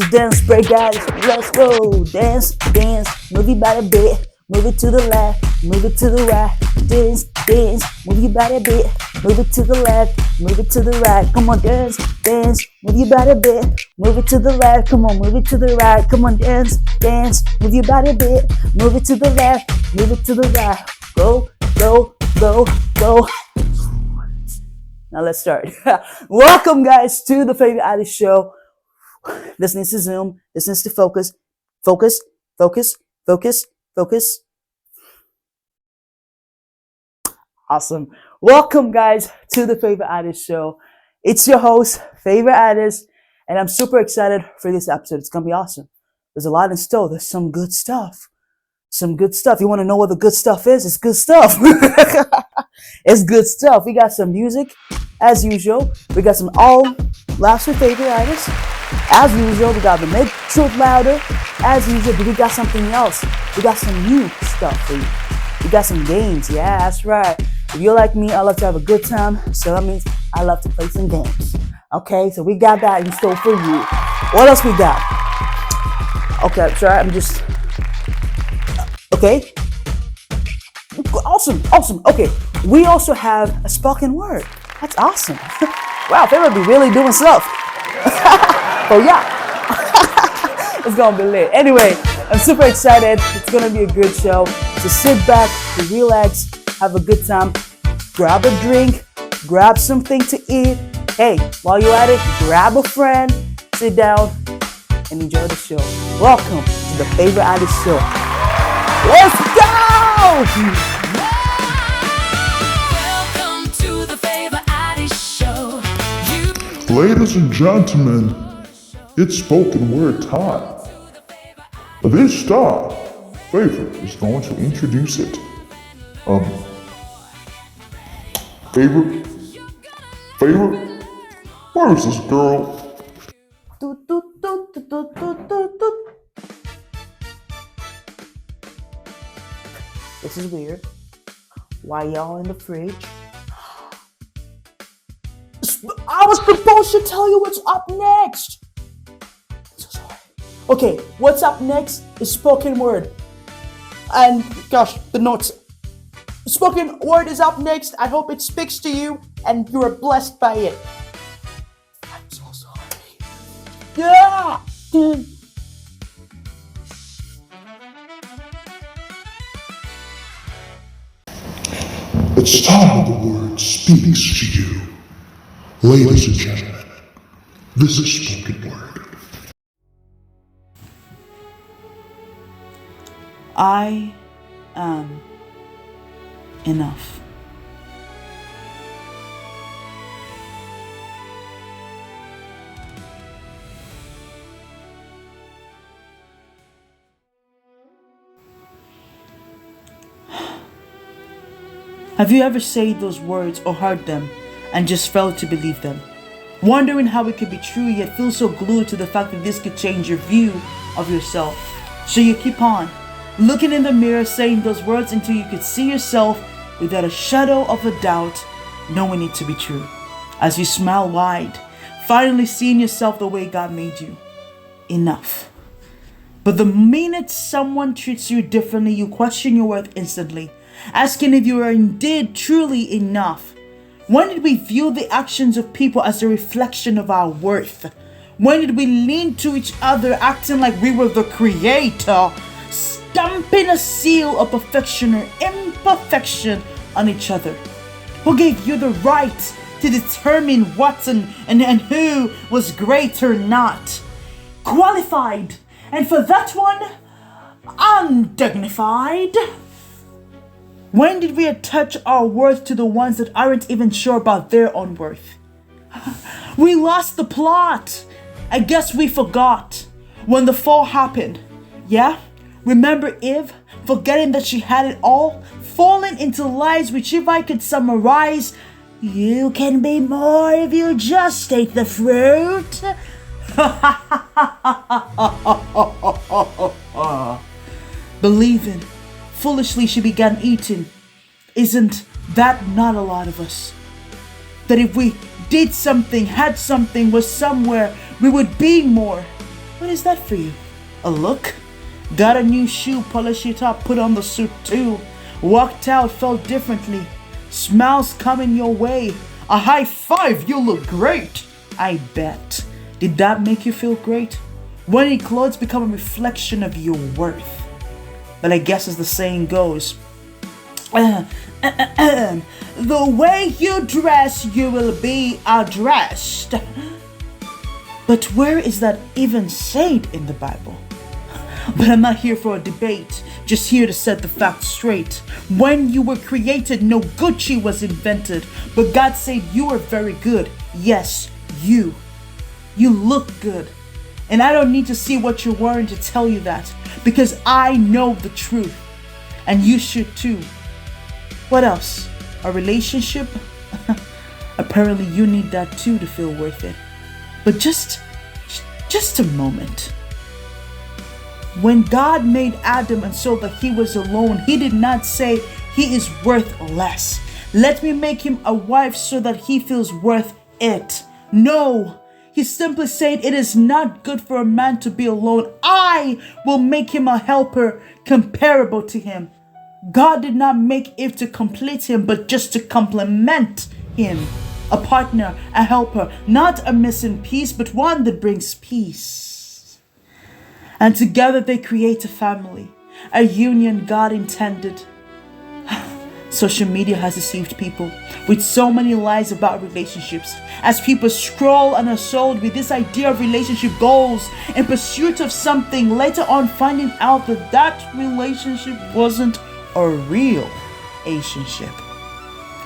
dance, break out, let's go. Dance, dance, move your body a bit. Move it to the left, move it to the right. Dance, dance, move your body a bit. Move it to the left, move it to the right. Come on, dance, dance, move your body a bit. Move it to the left, come on, move it to the right. Come on, dance, dance, move your body a bit. Move it to the left, move it to the right. Go, go, go, go. Now let's start. Welcome, guys, to the Favour Adis Show. This needs to zoom. This needs to focus. Focus, focus, focus, focus. Awesome. Welcome, guys, to the Favour Adis Show. It's your host, Favour Adis, and I'm super excited for this episode. It's going to be awesome. There's a lot in store. There's some good stuff. Some good stuff. You want to know what the good stuff is? It's good stuff. It's good stuff. We got some music, as usual. We got some all laughs with Favour Adis. As usual, we got the Make Truth Louder. As usual, but we got something else. We got some new stuff for you. We got some games. Yeah, that's right. If you're like me, I love to have a good time. So that means I love to play some games. Okay, so we got that in store for you. What else we got? Okay, sorry, I'm just... Okay. Awesome. Okay, we also have a spoken word. That's awesome. Wow, Favour be really doing stuff. Oh yeah. It's gonna be lit. Anyway, I'm super excited. It's gonna be a good show. So sit back, relax, have a good time. Grab a drink, grab something to eat. Hey, while you're at it, grab a friend, sit down, and enjoy the show. Welcome to the Favour Adis Show. Let's go! Welcome to the Favour Adis Show. Ladies and gentlemen, it's spoken word time. This time, Favour is going to introduce it. Favour, where is this girl? This is weird. Why y'all in the fridge? I was supposed to tell you what's up next. I'm so sorry. Okay, what's up next is spoken word. And gosh, the notes. Spoken word is up next. I hope it speaks to you and you are blessed by it. I'm so sorry. Yeah! It's time the word speaks to you. Ladies and gentlemen, this is spoken word. I am enough. Have you ever said those words or heard them and just failed to believe them? Wondering how it could be true yet feel so glued to the fact that this could change your view of yourself. So you keep on looking in the mirror, saying those words until you could see yourself without a shadow of a doubt, knowing it to be true. As you smile wide, finally seeing yourself the way God made you. Enough. But the minute someone treats you differently, you question your worth instantly, asking if you are indeed truly enough. When did we view the actions of people as a reflection of our worth? When did we lean to each other acting like we were the creator, stamping a seal of perfection or imperfection on each other? Who gave you the right to determine what and who was great or not? Qualified, and for that one, undignified. When did we attach our worth to the ones that aren't even sure about their own worth? We lost the plot. I guess we forgot when the fall happened. Yeah? Remember Eve, forgetting that she had it all, falling into lies which, if I could summarize, you can be more if you just take the fruit. Believing. Foolishly she began eating. Isn't that not a lot of us? That if we did something, had something, was somewhere, we would be more. What is that for you? A look? Got a new shoe, polish it up, put on the suit too. Walked out, felt differently. Smiles coming your way. A high five, you look great. I bet. Did that make you feel great? When your clothes become a reflection of your worth. But I guess as the saying goes, the way you dress, you will be addressed. But where is that even said in the Bible? But I'm not here for a debate, just here to set the facts straight. When you were created, no Gucci was invented, but God said you are very good. Yes, you look good. And I don't need to see what you're wearing to tell you that, because I know the truth. And you should too. What else? A relationship? Apparently you need that too to feel worth it. But just a moment. When God made Adam and saw that he was alone, he did not say he is worth less. Let me make him a wife so that he feels worth it. No, he simply said it is not good for a man to be alone. I will make him a helper comparable to him. God did not make Eve to complete him, but just to complement him. A partner, a helper, not a missing piece, but one that brings peace. And together they create a family, a union God intended. Social media has deceived people with so many lies about relationships, as people scroll and are sold with this idea of relationship goals in pursuit of something, later on finding out that that relationship wasn't a real relationship.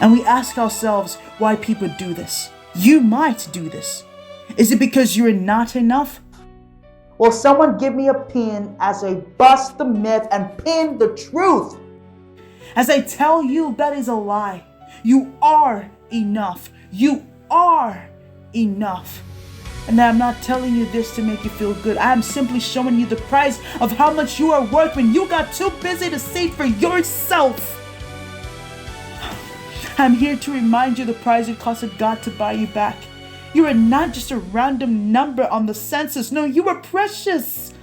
And we ask ourselves why people do this. You might do this. Is it because you're not enough? Will someone give me a pin as I bust the myth and pin the truth? As I tell you, that is a lie. You are enough. You are enough. And I'm not telling you this to make you feel good. I am simply showing you the price of how much you are worth when you got too busy to see it for yourself. I'm here to remind you the price it costed God to buy you back. You are not just a random number on the census. No, you are precious.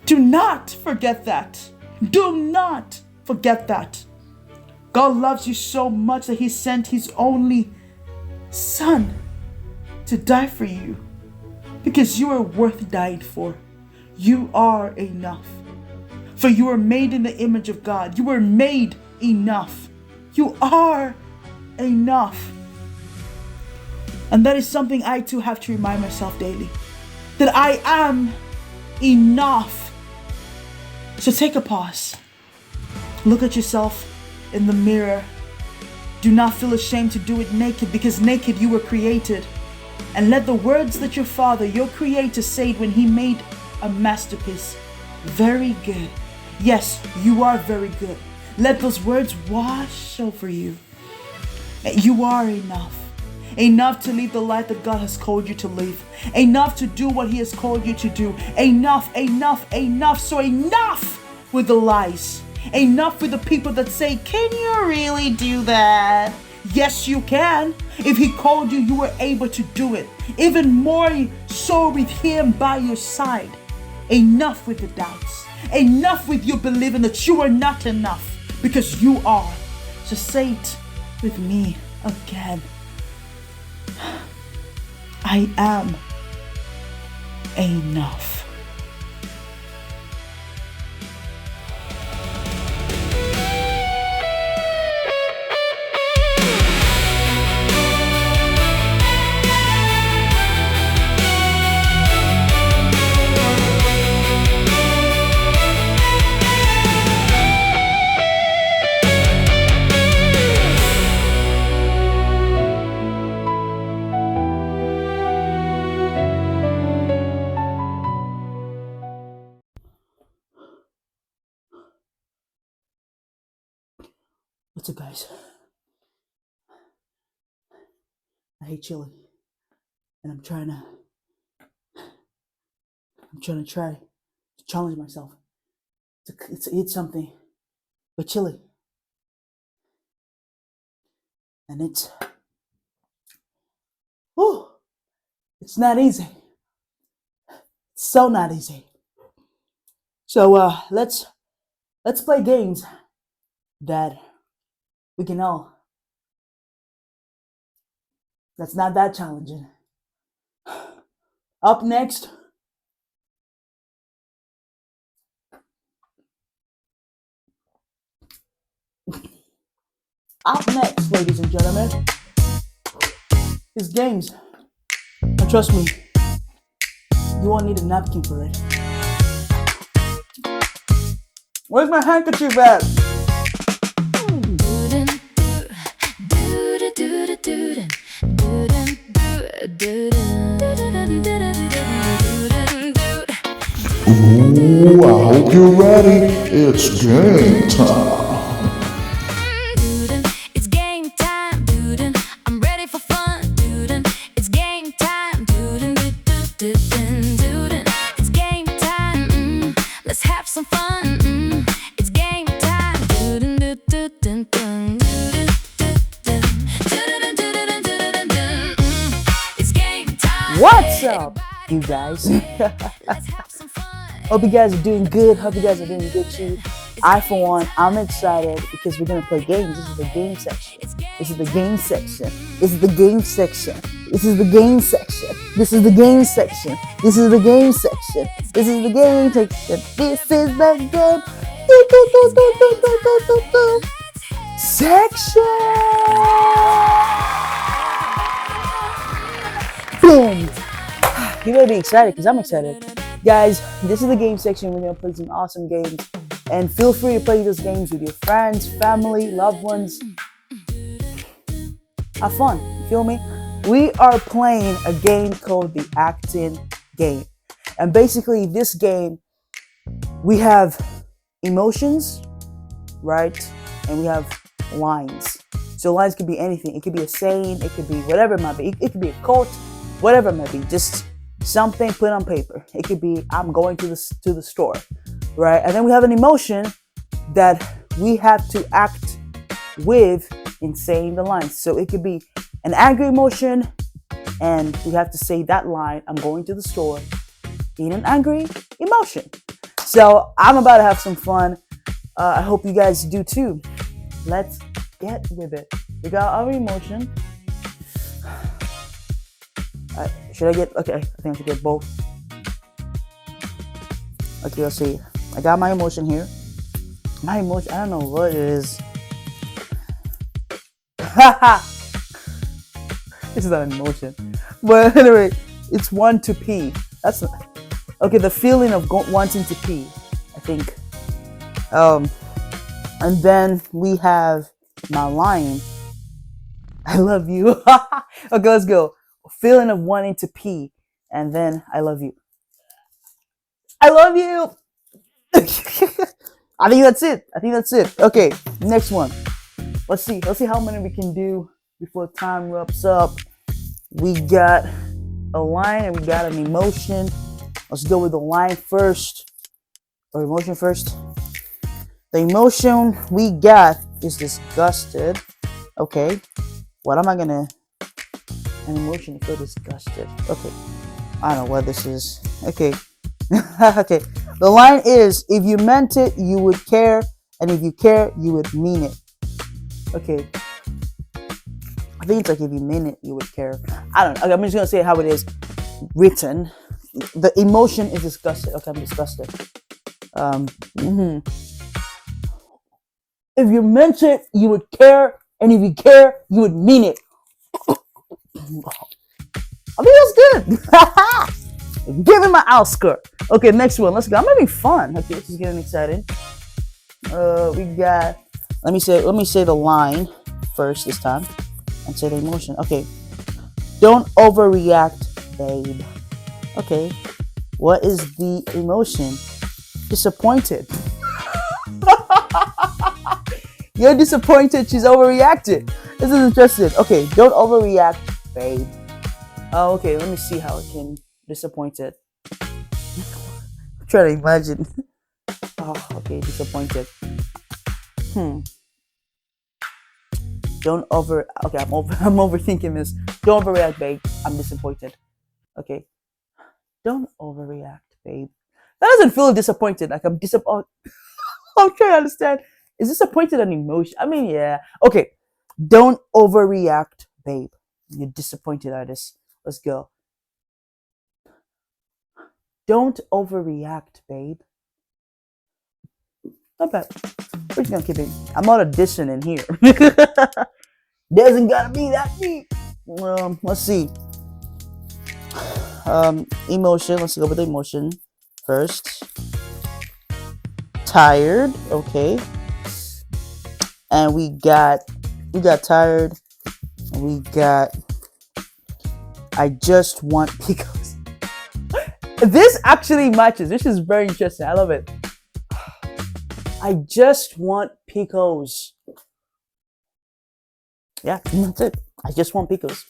Do not forget that. Do not forget that. God loves you so much that he sent his only son to die for you, because you are worth dying for. You are enough. For you are made in the image of God. You were made enough. You are enough. And that is something I too have to remind myself daily, that I am enough. So take a pause. Look at yourself in the mirror. Do not feel ashamed to do it naked, because naked you were created. And let the words that your Father, your Creator, said when he made a masterpiece, very good. Yes, you are very good. Let those words wash over you. You are enough. Enough to live the life that God has called you to live. Enough to do what he has called you to do. Enough, enough, enough. So enough with the lies. Enough with the people that say, can you really do that? Yes, you can. If he called you, you were able to do it. Even more so with him by your side. Enough with the doubts. Enough with you believing that you are not enough, because you are. So say it with me again. I am enough. What's up, guys? I hate chili, and I'm trying to challenge myself to eat something with chili, and it's not easy. So not easy. So let's play games that we can all. That's not that challenging. Up next, ladies and gentlemen, is games. And trust me, you won't need a napkin for it. Where's my handkerchief at? Ooh, I hope you're ready. It's game time. It's game time, I'm ready for fun, it's game time, it's game time, let's have some fun, it's game time, it's game time. What's up, you guys? Let's have some fun. Hope you guys are doing good. Hope you guys are doing good too. I, for one, I'm excited because we're gonna play games. This is the game section. This is the game section. This is the game section. This is the game section. This is the game section. This is the game section. This is the game section. This is the game section. Boom. You better be excited because I'm excited. Guys, this is the game section. We're going to play some awesome games. And feel free to play those games with your friends, family, loved ones. Have fun. You feel me? We are playing a game called the acting game. And basically, this game, we have emotions, right? And we have lines. So lines could be anything. It could be a saying. It could be whatever it might be. It could be a quote, whatever it might be. Just something put on paper. It could be I'm going to the store, right? And then we have an emotion that we have to act with in saying the lines. So it could be an angry emotion, and we have to say that line, I'm going to the store, in an angry emotion. So I'm about to have some fun. I hope you guys do too. Let's get with it. We got our emotion. Should I get, okay, I think I should get both. Okay, let's see. I got my emotion here. My emotion, I don't know what it is. This is not an emotion. But anyway, it's want to pee. That's not, okay, the feeling of wanting to pee, I think. And then we have my line. I love you. Okay, let's go. Feeling of wanting to pee, and then I love you. I love you. I think that's it. Okay, next one. Let's see how many we can do before time wraps up. We got a line and we got an emotion. Let's go with the line first, or emotion first. The emotion we got is disgusted. Okay, what am I gonna? An emotion, you feel disgusted. Okay, I don't know what this is. Okay. Okay, the line is, if you meant it, you would care, and if you care, you would mean it. Okay, I think it's like, if you mean it, you would care. I don't know. Okay, I'm just gonna say how it is written. The emotion is disgusted. Okay, I'm disgusted. If you meant it, you would care, and if you care, you would mean it. I think that's good. Give me my Oscar. Okay, next one. Let's go. I'm having fun. Okay, this is getting exciting. We got. Let me say the line first this time, and say the emotion. Okay. Don't overreact, babe. Okay. What is the emotion? Disappointed. You're disappointed. She's overreacted. This is interesting. Okay. Don't overreact, babe. Oh, okay, let me see how I can disappointed. I'm trying to imagine. Oh, okay, disappointed. Okay, I'm overthinking this. Don't overreact, babe. I'm disappointed. Okay. Don't overreact, babe. That doesn't feel disappointed. Like I'm disappointed. I'm trying to understand. Is disappointed an emotion? I mean, yeah. Okay. Don't overreact, babe. You're disappointed at this. Let's go. Don't overreact, babe. Not bad. We're just gonna keep it. I'm not auditioning in here. Doesn't gotta be that deep. Let's see. Emotion. Let's go with the emotion first. Tired. Okay. And we got tired. And we got. I just want pickles. This actually matches. This is very interesting. I love it. I just want pickles. Yeah, that's it. I just want pickles.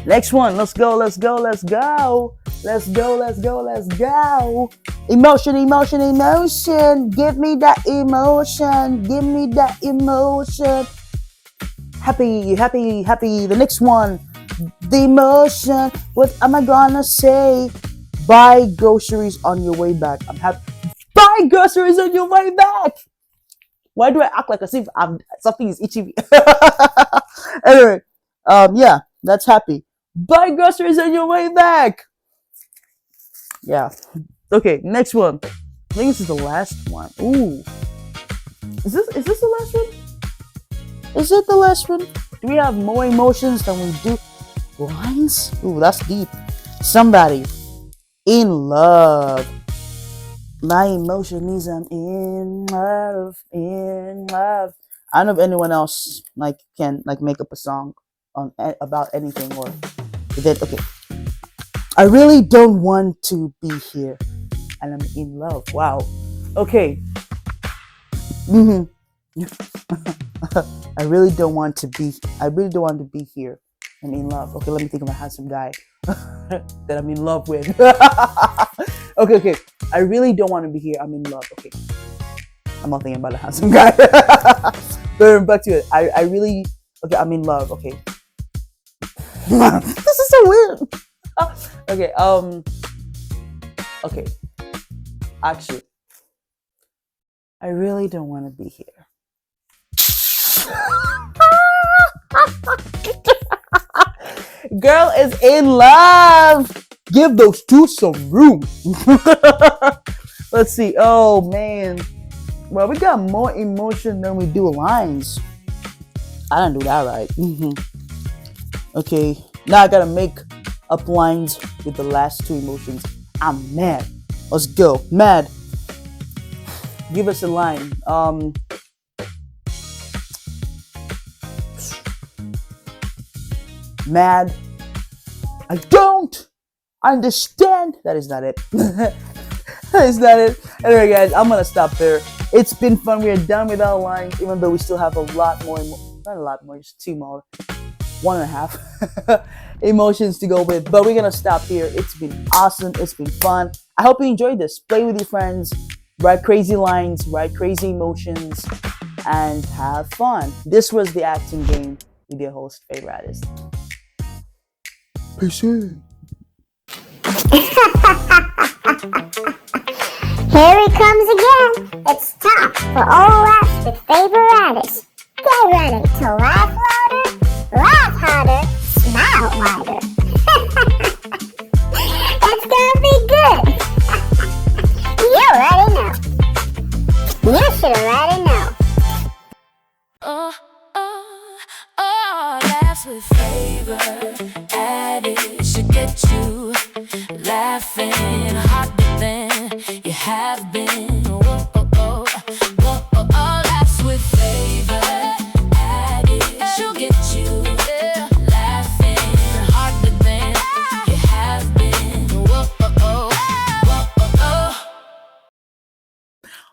Next one. Let's go. Let's go. Let's go. Let's go. Let's go. Let's go. Emotion, emotion, emotion. Give me that emotion. Give me that emotion. Happy, happy, happy. The next one. The emotion. What am I gonna say? Buy groceries on your way back. I'm happy. Buy groceries on your way back. Why do I act like as if something is itching me? Anyway, yeah, that's happy. Buy groceries on your way back. Yeah. Okay, next one. I think this is the last one. Ooh. Is this the last one? Is it the last one? Do we have more emotions than we do lines? Ooh, that's deep. Somebody in love. My emotion is I'm in love, in love. I don't know if anyone else can make up a song on about anything or that. Okay, I really don't want to be here, and I'm in love. Wow. Okay. I really don't want to be. I really don't want to be here. I'm in love. Okay, let me think of a handsome guy that I'm in love with. Okay. I really don't want to be here. I'm in love. Okay. I'm not thinking about a handsome guy. But back to it. I really. Okay, I'm in love. Okay. This is so weird. Okay. Okay. Actually, I really don't want to be here. Girl is in love. Give those two some room. Let's see. Oh man. Well, we got more emotion than we do lines. I don't do that right. Okay. Now I gotta make up lines with the last two emotions. I'm mad. Let's go. Mad. Give us a line. Mad. I don't understand. That is not it. That is not it. Anyway, guys, I'm gonna stop there. It's been fun. We are done with our lines, even though we still have a lot more. Not a lot more, just two more. 1.5 emotions to go with. But we're gonna stop here. It's been awesome. It's been fun. I hope you enjoyed this. Play with your friends. Write crazy lines. Write crazy emotions. And have fun. This was the acting game with your host, Favour Adis. Peace out. Here he comes again. It's time for All Laughs with Favour Adis. Get ready to laugh louder, laugh harder, smile wider. It's gonna be good. You already know. You should already know. Laughs with Favour Adis should get you laughing harder than you have been. Laughs with Favour Adis should get you laughing harder than you have been.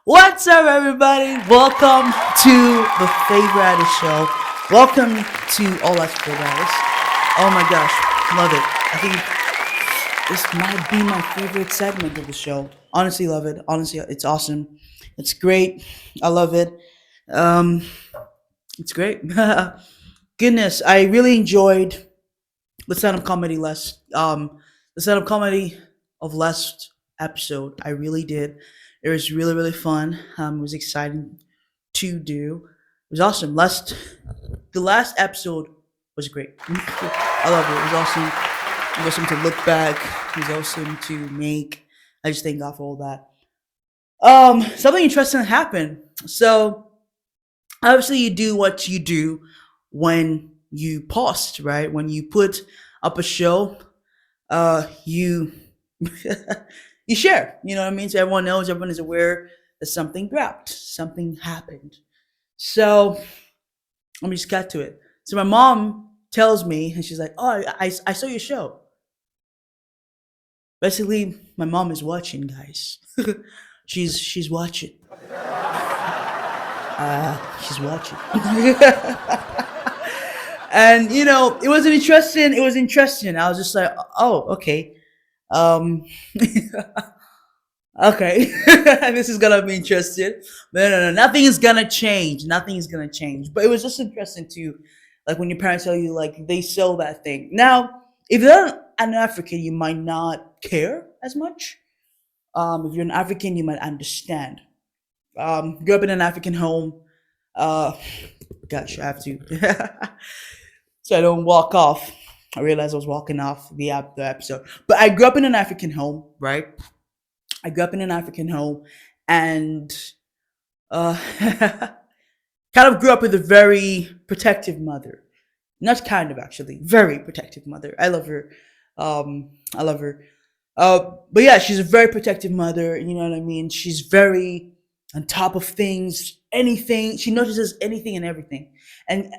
What's up, everybody? Welcome to the Favour Adis Show. Welcome to All That's Favour Adis. Oh my gosh, love it. I think this might be my favorite segment of the show. Honestly, love it. Honestly, it's awesome. It's great. I love it. It's great. Goodness, I really enjoyed the stand-up comedy the stand-up comedy of last episode. I really did. It was really really fun. It was exciting to do. It was awesome. The last episode was great. I love it. It was awesome. It was awesome to look back. It was awesome to make. I just thank God for all that. Something interesting happened. So obviously you do what you do when you post, right? When you put up a show, you you share. You know what I mean? So everyone knows, everyone is aware that something dropped, something happened. So let me just cut to it. So my mom tells me, and she's like, "Oh, I saw your show." Basically, my mom is watching, guys. she's watching. She's watching. And it was interesting. It was interesting. I was just like, oh, okay. Um, okay, this is gonna be interesting. But no, nothing is gonna change. Nothing is gonna change. But it was just interesting to, like, when your parents tell you, like, they sell that thing. Now, if you're an African, you might not care as much. If you're an African, you might understand. Grew up in an African home. Gosh, I have to, so I don't walk off. I realized I was walking off the episode. But I grew up in an African home, right? I grew up in an African home, and kind of grew up with a very protective mother. Not kind of, actually, very protective mother. I love her. I love her. But yeah, she's a very protective mother. You know what I mean? She's very on top of things. Anything, she notices anything and everything, and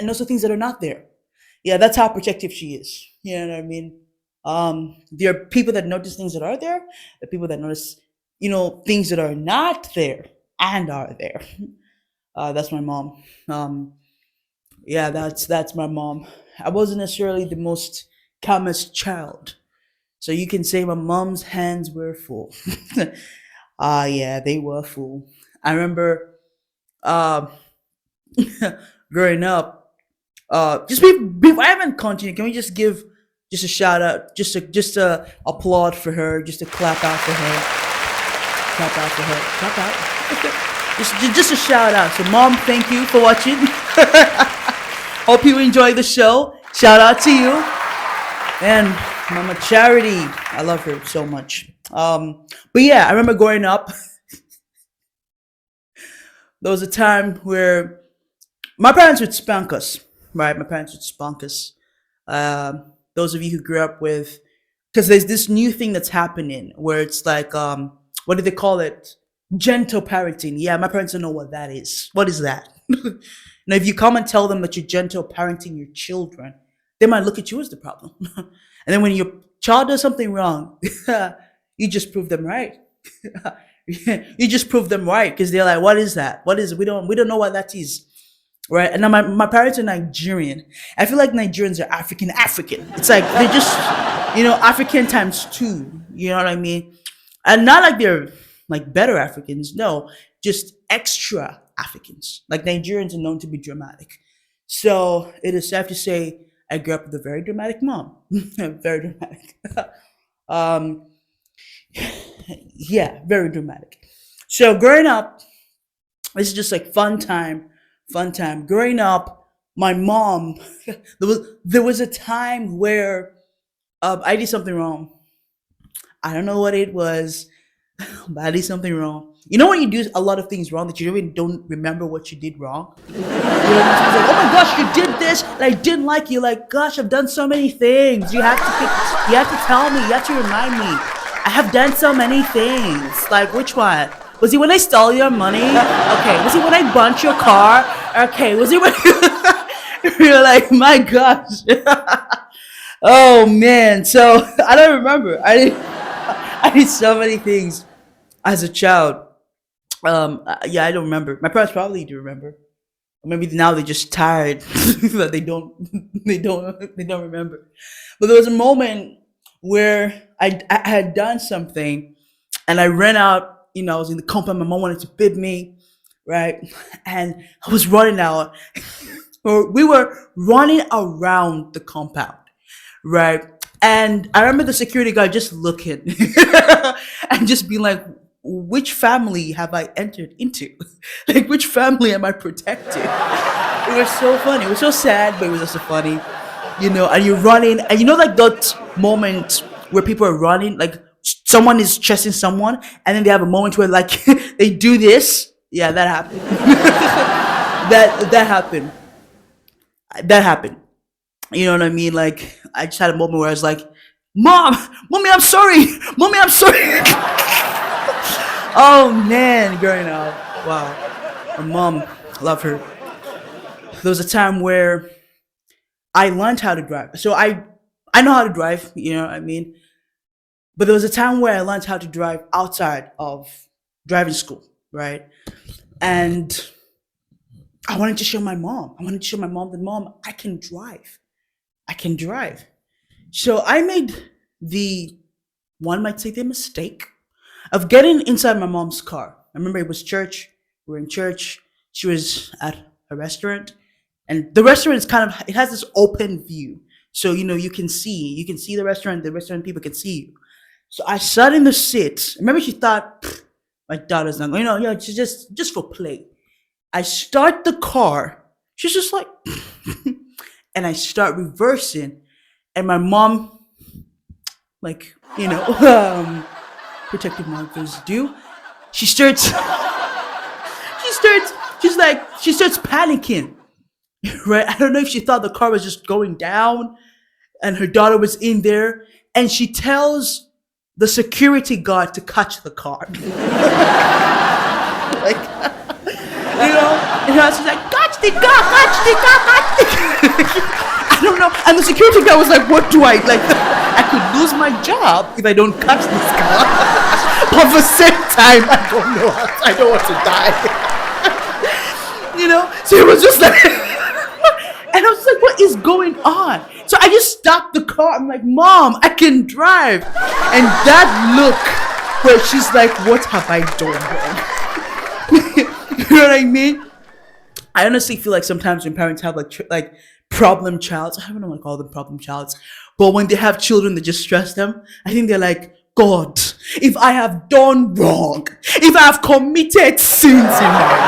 also things that are not there. Yeah, that's how protective she is. You know what I mean? There are people that notice things that are there. There are people that notice, things that are not there and are there. That's my mom. Yeah, that's my mom. I wasn't necessarily the most calmest child, so you can say my mom's hands were full. Yeah, they were full. I remember uh, growing up. Just before I haven't continued, can we just give just a shout out, just a applaud for her, just a clap out for her, clap out for her, clap out. just a shout out. So, mom, thank you for watching. Hope you enjoy the show. Shout out to you. And Mama Charity, I love her so much. But yeah, I remember growing up. There was a time where my parents would spank us, right? My parents would spank us. Those of you who grew up with, because there's this new thing that's happening where it's like, what do they call it? Gentle parenting. Yeah, my parents don't know what that is. What is that? Now, if you come and tell them that you're gentle parenting your children, they might look at you as the problem. And then when your child does something wrong, you just prove them right. You just prove them right because they're like, what is that? What is it? We don't know what that is. Right. And now my parents are Nigerian. I feel like Nigerians are African. It's like they're just, African times two. You know what I mean? And not like they're like better Africans. No, just extra Africans. Like Nigerians are known to be dramatic. So it is safe to say I grew up with a very dramatic mom. Very dramatic. Yeah, very dramatic. So growing up, this is just like fun time. Growing up, my mom, there was a time where I did something wrong. I don't know what it was, but I did something wrong. You know when you do a lot of things wrong that you even don't remember what you did wrong? It's like, oh my gosh, you did this, and I didn't like you. Like, gosh, I've done so many things. You have to tell me. You have to remind me. I have done so many things. Like, which one? Was it when I stole your money? Okay. Was it when I burnt your car? Okay. Was it when you're like, my gosh. Oh man. So I don't remember. I did so many things as a child. Yeah, I don't remember. My parents probably do remember. Or maybe now they're just tired that they don't remember. But there was a moment where I had done something and I ran out. I was in the compound. My mom wanted to bid me, right? And I was running out. We were running around the compound, right? And I remember the security guard just looking and just being like, which family have I entered into? Like, which family am I protecting? It was so funny. It was so sad, but it was also funny. And you're running, and like that moment where people are running, like someone is chasing someone, and then they have a moment where like they do this. Yeah, that happened. that happened. That happened. You know what I mean? Like, I just had a moment where I was like, Mommy, I'm sorry. Mommy, I'm sorry. Oh man, growing up. Wow. My mom, love her. There was a time where I learned how to drive. So I know how to drive, you know what I mean? But there was a time where I learned how to drive outside of driving school, right? And I wanted to show my mom. I wanted to show my mom that, Mom, I can drive. I can drive. So I made one might say the mistake of getting inside my mom's car. I remember it was church. We were in church. She was at a restaurant. And the restaurant is it has this open view. So, you can see the restaurant people can see you. So I sat in the seat. Remember, she thought, my daughter's not going, just for play. I start the car. She's just like, and I start reversing. And my mom, like, protective mothers do. She starts panicking. Right? I don't know if she thought the car was just going down and her daughter was in there, and she tells the security guard to catch the car. Like, she's like, catch the car. I don't know. And the security guard was like, what do I, like, I could lose my job if I don't catch this car. But at the same time, I don't want to die. So it was just like, and I was like, what is going on? So I just stopped the car. I'm like, Mom, I can drive. And that look where she's like, what have I done wrong? You know what I mean? I honestly feel like sometimes when parents have like problem childs, I don't know what to call them, problem childs, but when they have children that just stress them, I think they're like, God, if I have done wrong, if I have committed sins in my life,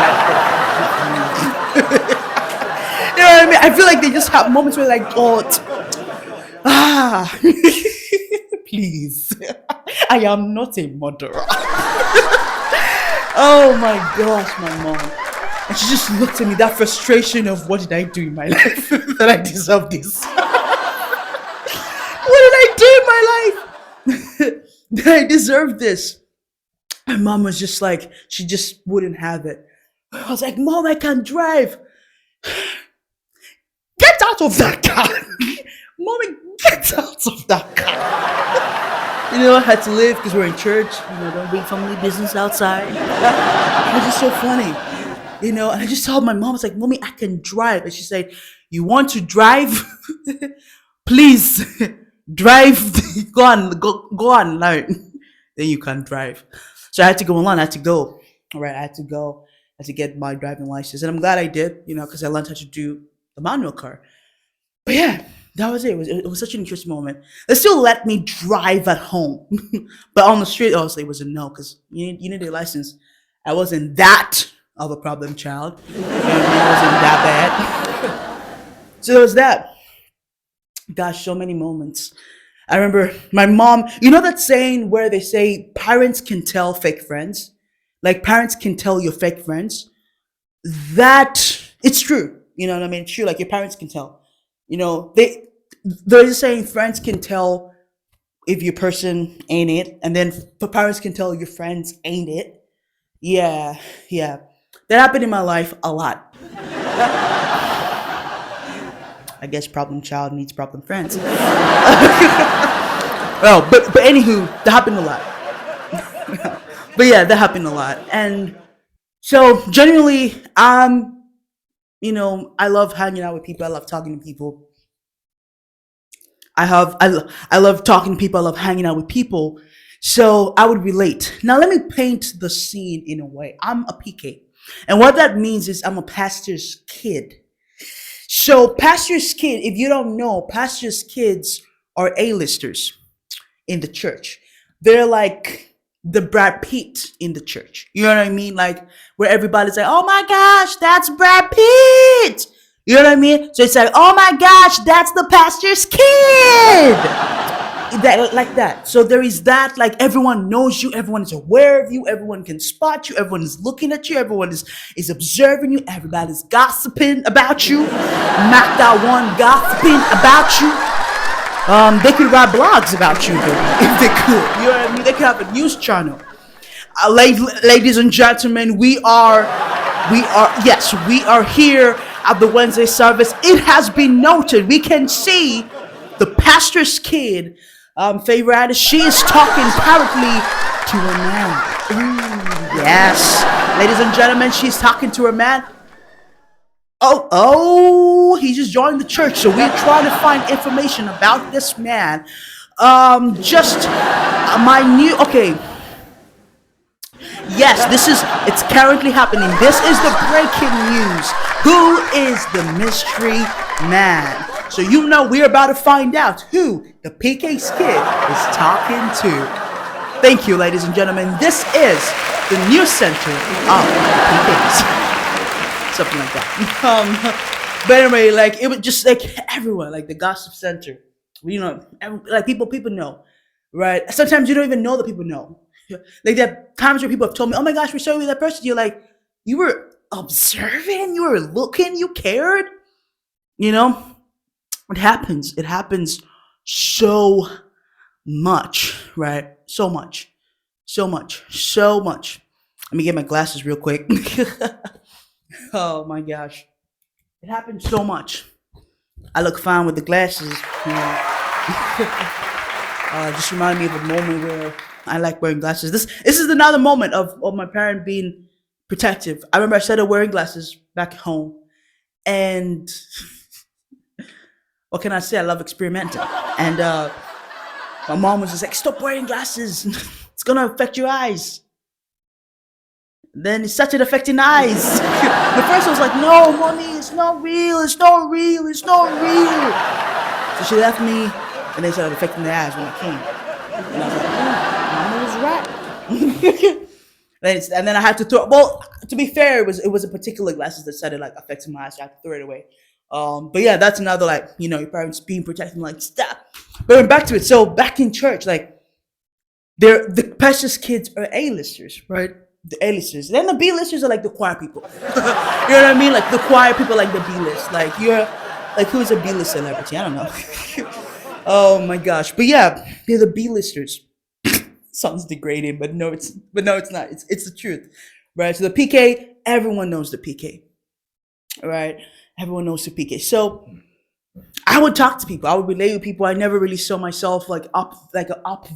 you know what I mean? I feel like they just have moments where like, God, please, I am not a murderer. Oh my gosh, my mom. And she just looked at me, that frustration of what did I do in my life that I deserve this? What did I do in my life that I deserve this? My mom was just like, she just wouldn't have it. I was like, Mom, I can drive. Get out of that car. Mommy, get out of that car. I had to leave because we're in church. Don't bring family business outside. It was just so funny. And I just told my mom, I was like, Mommy, I can drive. And she said, you want to drive? Please drive. Go on, learn. Then you can drive. So I had to go online. I had to go. All right, I had to go. I had to get my driving license. And I'm glad I did, because I learned how to do the manual car. But yeah, that was it. It was such an interesting moment. They still let me drive at home. But on the street, obviously, it was a no, because you need a license. I wasn't that of a problem child. It wasn't that bad. So there was that. Gosh, so many moments. I remember my mom, that saying where they say parents can tell fake friends? Like, parents can tell you're fake friends. That, it's true. You know what I mean? It's true, like your parents can tell. They're saying friends can tell if your person ain't it, and then parents can tell your friends ain't it. Yeah. That happened in my life a lot. I guess problem child needs problem friends. Well, but anywho, that happened a lot. But yeah, that happened a lot. And so genuinely, I love hanging out with people. I love talking to people. I love talking to people. I love hanging out with people. So I would relate. Now let me paint the scene in a way. I'm a PK. And what that means is I'm a pastor's kid. So pastor's kid, if you don't know, pastor's kids are A-listers in the church. They're like the Brad Pitt in the church. You know what I mean? Like where everybody's like, oh my gosh, that's Brad Pitt. You know what I mean? So it's like, oh my gosh, that's the pastor's kid. That like that. So there is that, like everyone knows you, everyone is aware of you, everyone can spot you, everyone is looking at you, everyone is observing you, everybody's gossiping about you. Mac that one gossiping about you. They could write blogs about you, baby, if they could. You know what I mean? They could have a news channel. Ladies and gentlemen, we are here at the Wednesday service. It has been noted. We can see the pastor's kid, Favour Adis. She is talking privately to a man. Ooh, yes, ladies and gentlemen, she's talking to a man. Oh, he just joined the church, so we're trying to find information about this man. Okay. Yes, it's currently happening. This is the breaking news. Who is the mystery man? So we're about to find out who the PK Skid is talking to. Thank you, ladies and gentlemen. This is the news center of the PKs. Something like that. But anyway, like it was just like everyone, like the gossip center. Like people know, right? Sometimes you don't even know that people know. Like there are times where people have told me, "Oh my gosh, we're showing you that person." You're like, you were observing, you were looking, you cared. It happens. It happens so much, right? So much. Let me get my glasses real quick. Oh my gosh. It happens so much. I look fine with the glasses. Just remind me of a moment where I like wearing glasses. This is another moment of my parent being protective. I remember I started wearing glasses back home. And what can I say? I love experimenting. And my mom was just like, stop wearing glasses. It's going to affect your eyes. Then it started affecting eyes. The first I was like, no, mommy, it's not real. So she left me, and then started affecting the eyes when I came. And I was like, mama was right. And then I had to throw. Well, to be fair, it was a particular glasses that started like affecting my eyes. So I had to throw it away. But yeah, that's another like your parents being protected, like stop. But back to it. So back in church, like the pastor's kids are A-listers, right? The A-listers. Then the B-listers are like the choir people. You know what I mean? Like the choir people, like the B-list. Like who's a B-list celebrity? I don't know. Oh my gosh. But yeah, they're the B-listers. Sounds degrading, but no, it's not. It's the truth, right? So the PK, everyone knows the PK, right? Everyone knows the PK. So I would talk to people. I would relate with people. I never really saw myself like up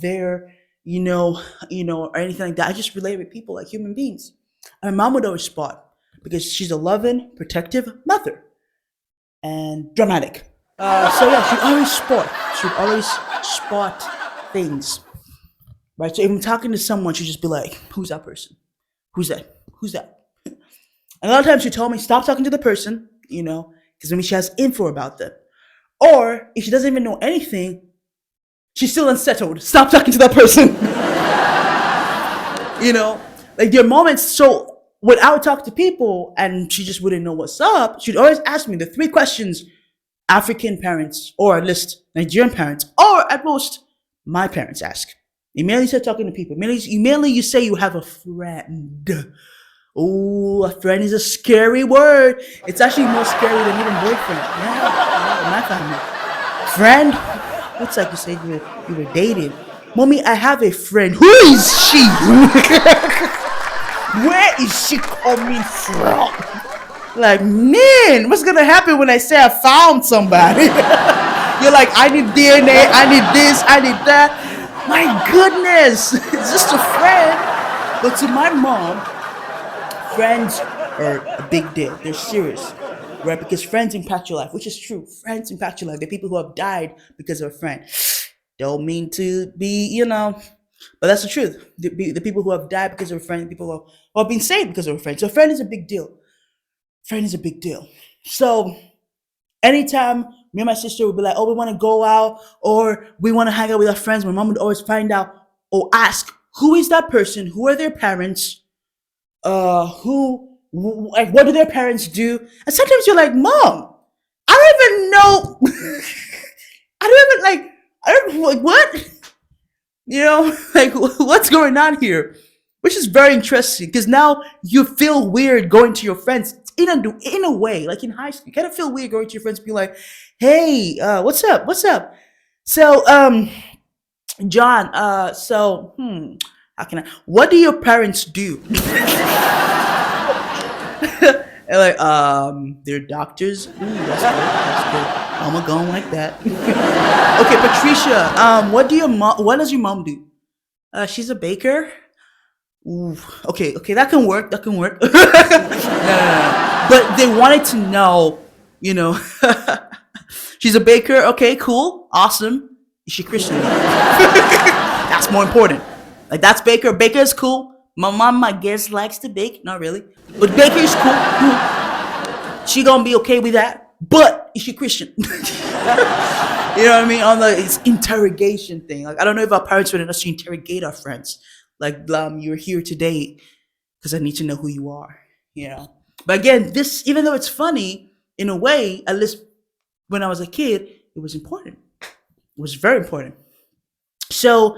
there, or anything like that. I just relate with people like human beings. And my mom would always spot because she's a loving, protective mother and dramatic. So yeah, she'd always spot things. Right, so if I'm talking to someone, she'd just be like, who's that person? Who's that? And a lot of times she told me, stop talking to the person, because maybe she has info about them. Or if she doesn't even know anything, she's still unsettled. Stop talking to that person. Like there are moments, so when I would talk to people and she just wouldn't know what's up, she'd always ask me the 3 questions African parents, or at least Nigerian parents, or at most my parents ask. Immediately start talking to people. Immediately you say you have a friend. Oh, a friend is a scary word. It's actually more scary than even boyfriend. Yeah, my family. Friend? Looks like you said you were dating. Mommy, I have a friend. Who is she? Where is she coming from? Like, man, what's gonna happen when I say I found somebody? You're like, I need DNA, I need this, I need that. My goodness, it's just a friend. But to my mom, friends are a big deal. They're serious, right? Because friends impact your life, which is true. Friends impact your life. They're people who have died because of a friend. Don't mean to be, but that's the truth. The people who have died because of a friend, people who have been saved because of a friend. So a friend is a big deal. Friend is a big deal. So anytime me and my sister would be like, oh, we want to go out or we want to hang out with our friends. My mom would always find out or ask, who is that person? Who are their parents? Like, what do their parents do? And sometimes you're like, Mom, I don't even know. I don't like, what? Like, what's going on here? Which is very interesting because now you feel weird going to your friends in a way, like in high school. You kind of feel weird going to your friends, being like, "Hey, what's up? What's up?" So, John, how can I? What do your parents do? And like, they're doctors. Ooh, that's good. That's good. I'm gonna go on like that. Okay, Patricia. What does your mom do? She's a baker. Ooh, okay, that can work. No. But they wanted to know, she's a baker. Okay, cool, awesome. Is she Christian? That's more important. Like, that's baker. Baker is cool. My mom, I guess, likes to bake. Not really, but baker is cool. She gonna be okay with that. But is she Christian? You know what I mean? On the interrogation thing. Like, I don't know if our parents would let us interrogate our friends. Like, you're here today because I need to know who you are. But again, this, even though it's funny in a way, at least when I was a kid, it was important. It was very important. So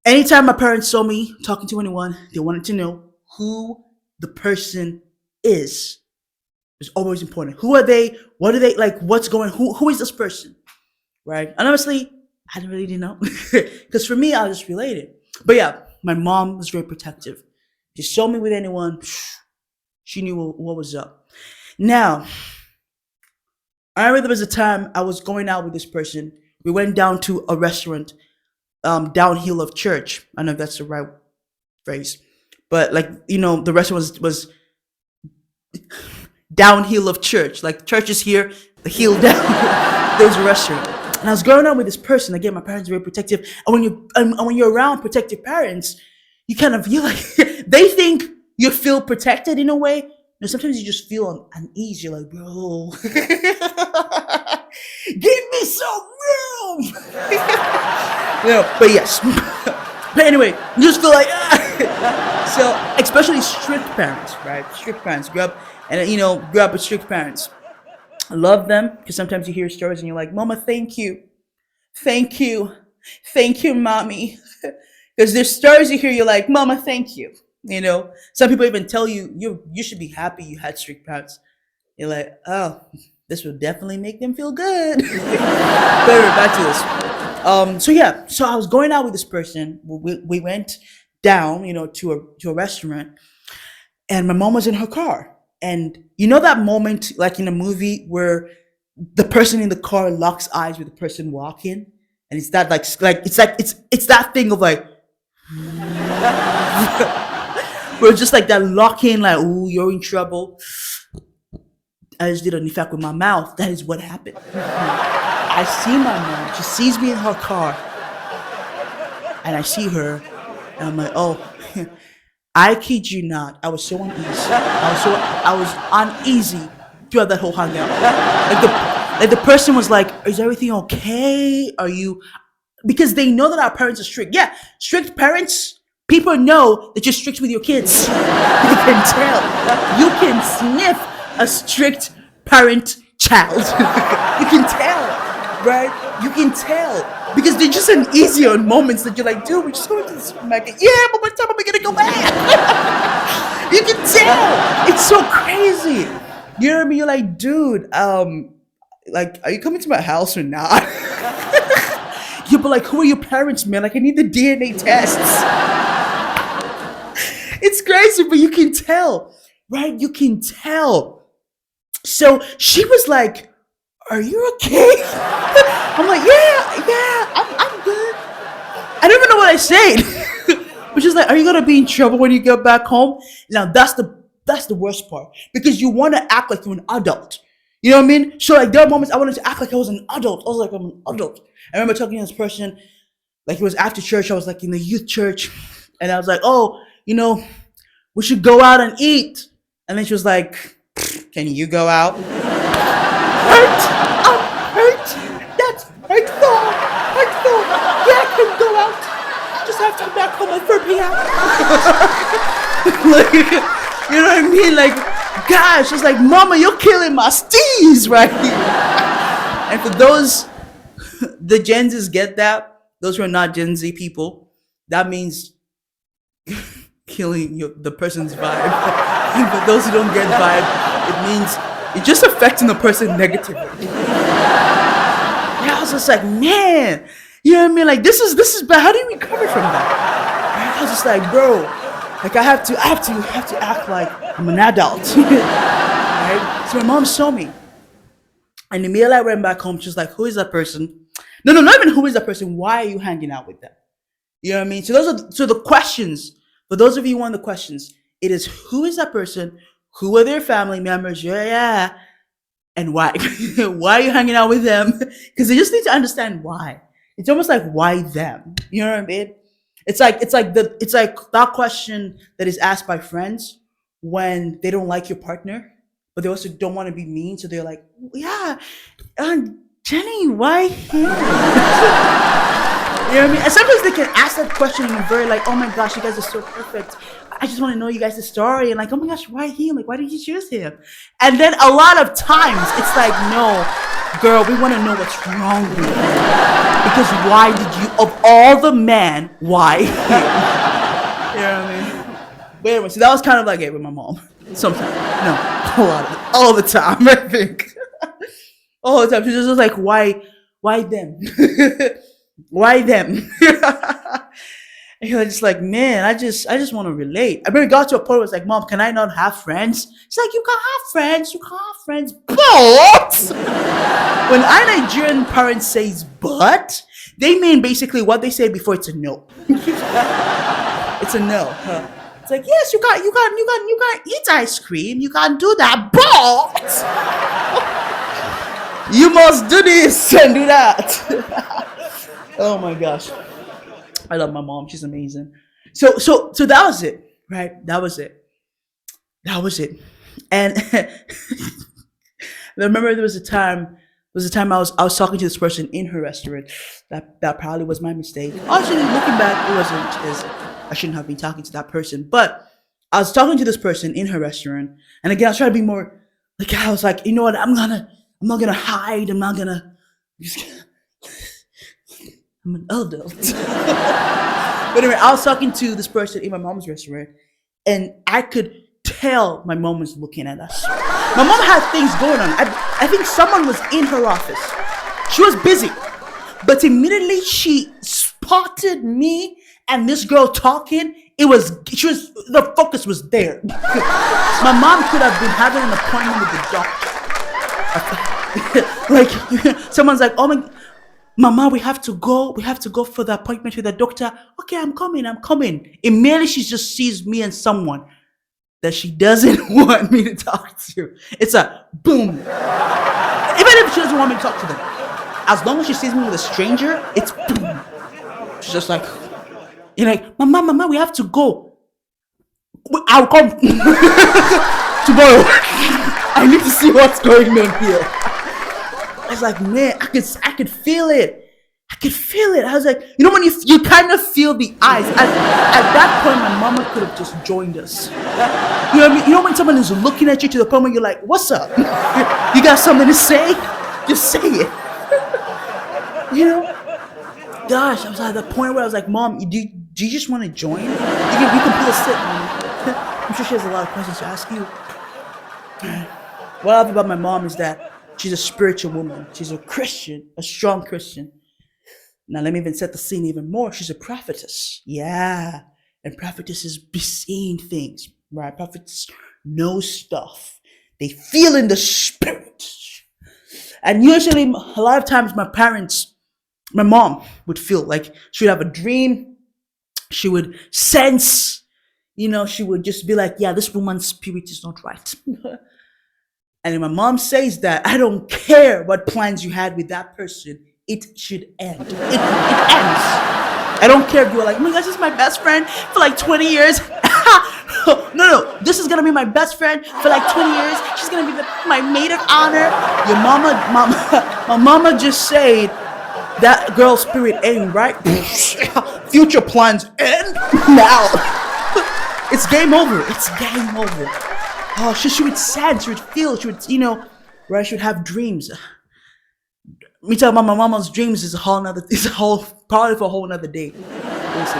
anytime my parents saw me talking to anyone, they wanted to know who the person is. It's always important. Who are they? What are they like? What's going? Who is this person? Right? And honestly, I didn't really know because for me, I just related. But yeah, my mom was very protective. She saw me with anyone, she knew what was up. Now, I remember there was a time I was going out with this person. We went down to a restaurant, downhill of church. I don't know if that's the right phrase, but like, the restaurant was downhill of church. Like, church is here, the hill down. There's a restaurant. And I was going on with this person. Again, my parents are very protective. And when you're around protective parents, you kind of feel like they think you feel protected in a way. Sometimes you just feel uneasy. You're like, bro, give me some room. But yes. But anyway, you just feel like, So, especially strict parents, right? Strict parents grew up with strict parents. I love them because sometimes you hear stories and you're like, Mama, thank you, mommy. Because there's stories you hear, you're like, Mama, thank you. Some people even tell you you should be happy you had strict parents. You're like, oh, this will definitely make them feel good. But anyway, back to this. So I was going out with this person. We went down, to a restaurant, and my mom was in her car. And that moment, like in a movie, where the person in the car locks eyes with the person walking, and it's that it's that thing of like, where it's just like that lock in, like, ooh, you're in trouble. I just did an effect with my mouth. That is what happened. I see my mom. She sees me in her car, and I see her, and I'm like, oh. I kid you not. I was so uneasy. I was uneasy throughout that whole hangout. Like the person was like, "Is everything okay? Are you?" Because they know that our parents are strict. Yeah, strict parents. People know that you're strict with your kids. You can tell. You can sniff a strict parent child. You can tell, right? You can tell. Because they're just uneasy on moments that you're like, dude, we're just going to the supermarket. Yeah, but what time are we going to go back? You can tell. It's so crazy. You know what I mean? You're like, dude, like, are you coming to my house or not? You'll be like, who are your parents, man? Like, I need the DNA tests. It's crazy, but you can tell, right? You can tell. So she was like, are you okay? I'm like, yeah, I'm good. I don't even know what I said. But she's like, are you gonna be in trouble when you get back home? Now that's the worst part, because you want to act like you're an adult. You know what I mean? So like, there are moments I wanted to act like I was an adult. I was like, I'm an adult. I remember talking to this person, like, it was after church. I was like in the youth church, and I was like, oh, we should go out and eat. And then she was like, can you go out? have to go back home at 4 p.m. Like, you know what I mean? Like, gosh, it's like, Mama, you're killing my steez right here. And for those, the Gen Zs get that. Those who are not Gen Z people, that means killing the person's vibe. And for those who don't get vibe, it means you're just affecting the person negatively. Yeah, I was just like, man, you know what I mean? Like, this is bad. How do you recover from that? I was just like, bro, like I have to act like I'm an adult. Right? So my mom saw me. And immediately I went back home. She was like, who is that person? No, not even who is that person. Why are you hanging out with them? You know what I mean? So the questions. For those of you who want the questions, it is who is that person? Who are their family members? Yeah. And why? Why are you hanging out with them? Because they just need to understand why. It's almost like, why them? You know what I mean? It's like that question that is asked by friends when they don't like your partner, but they also don't want to be mean. So they're like, yeah, Jenny, why him? You know what I mean? And sometimes they can ask that question in a very like, oh my gosh, you guys are so perfect. I just want to know you guys' story. And like, oh my gosh, why him? Like, why did you choose him? And then a lot of times it's like, no, girl, we want to know what's wrong with you. Because why did you, of all the men, why him? You know what I mean? But anyway, so that was kind of like it with my mom. Sometimes. No, a lot of it. All the time, I think. All the time. She's just like, why them? Why them? And you're just like, man, I just want to relate. I remember it got to a point where it's like, Mom, can I not have friends? She's like, you can't have friends. You can't have friends. But when our Nigerian parents says but, they mean basically what they say before it's a no. It's a no. Huh? It's like, yes, you can eat ice cream. You can do that, but you must do this and do that. Oh my gosh. I love my mom. She's amazing. So that was it, right? That was it. And I remember there was a time I was talking to this person in her restaurant. That probably was my mistake. Actually, looking back, it wasn't, because I shouldn't have been talking to that person. But I was talking to this person in her restaurant, and again, I was trying to be more like, I was like, you know what? I'm not gonna hide. I'm an adult. But anyway, I was talking to this person in my mom's restaurant, and I could tell my mom was looking at us. My mom had things going on. I think someone was in her office. She was busy. But immediately she spotted me and this girl talking. The focus was there. My mom could have been having an appointment with the doctor. Like, someone's like, oh my, Mama, we have to go for the appointment with the doctor. Okay, I'm coming. Immediately she just sees me and someone that she doesn't want me to talk to. It's a boom. Even if she doesn't want me to talk to them, as long as she sees me with a stranger, it's boom. She's just like, you're like, Mama, we have to go. I'll come tomorrow. I need to see what's going on here. I was like, man, I could feel it. I was like, you know, when you kind of feel the eyes. At that point, my mama could have just joined us. You know what I mean? You know when someone is looking at you to the point where you're like, what's up? You got something to say? Just say it. You know? Gosh, I was at the point where I was like, Mom, do you just want to join? You can pull a sit, Mom. I'm sure she has a lot of questions to ask you. What I love about my mom is that she's a spiritual woman. She's a Christian, a strong Christian. Now, let me even set the scene even more. She's a prophetess. Yeah. And prophetesses be seeing things, right? Prophets know stuff. They feel in the spirit. And usually, a lot of times, my mom would feel like she would have a dream. She would sense, she would just be like, yeah, this woman's spirit is not right. And if my mom says that, I don't care what plans you had with that person. It should end. It ends. I don't care if you're like, oh my gosh, this is my best friend for like 20 years. No. This is going to be my best friend for like 20 years. She's going to be my maid of honor. My mama just said that girl's spirit ain't right. future plans end now. It's game over. It's game over. Oh, she would sad. She would feel. She would, right? She would have dreams. Me talking about my mama's dreams is probably for a whole another day. We'll see.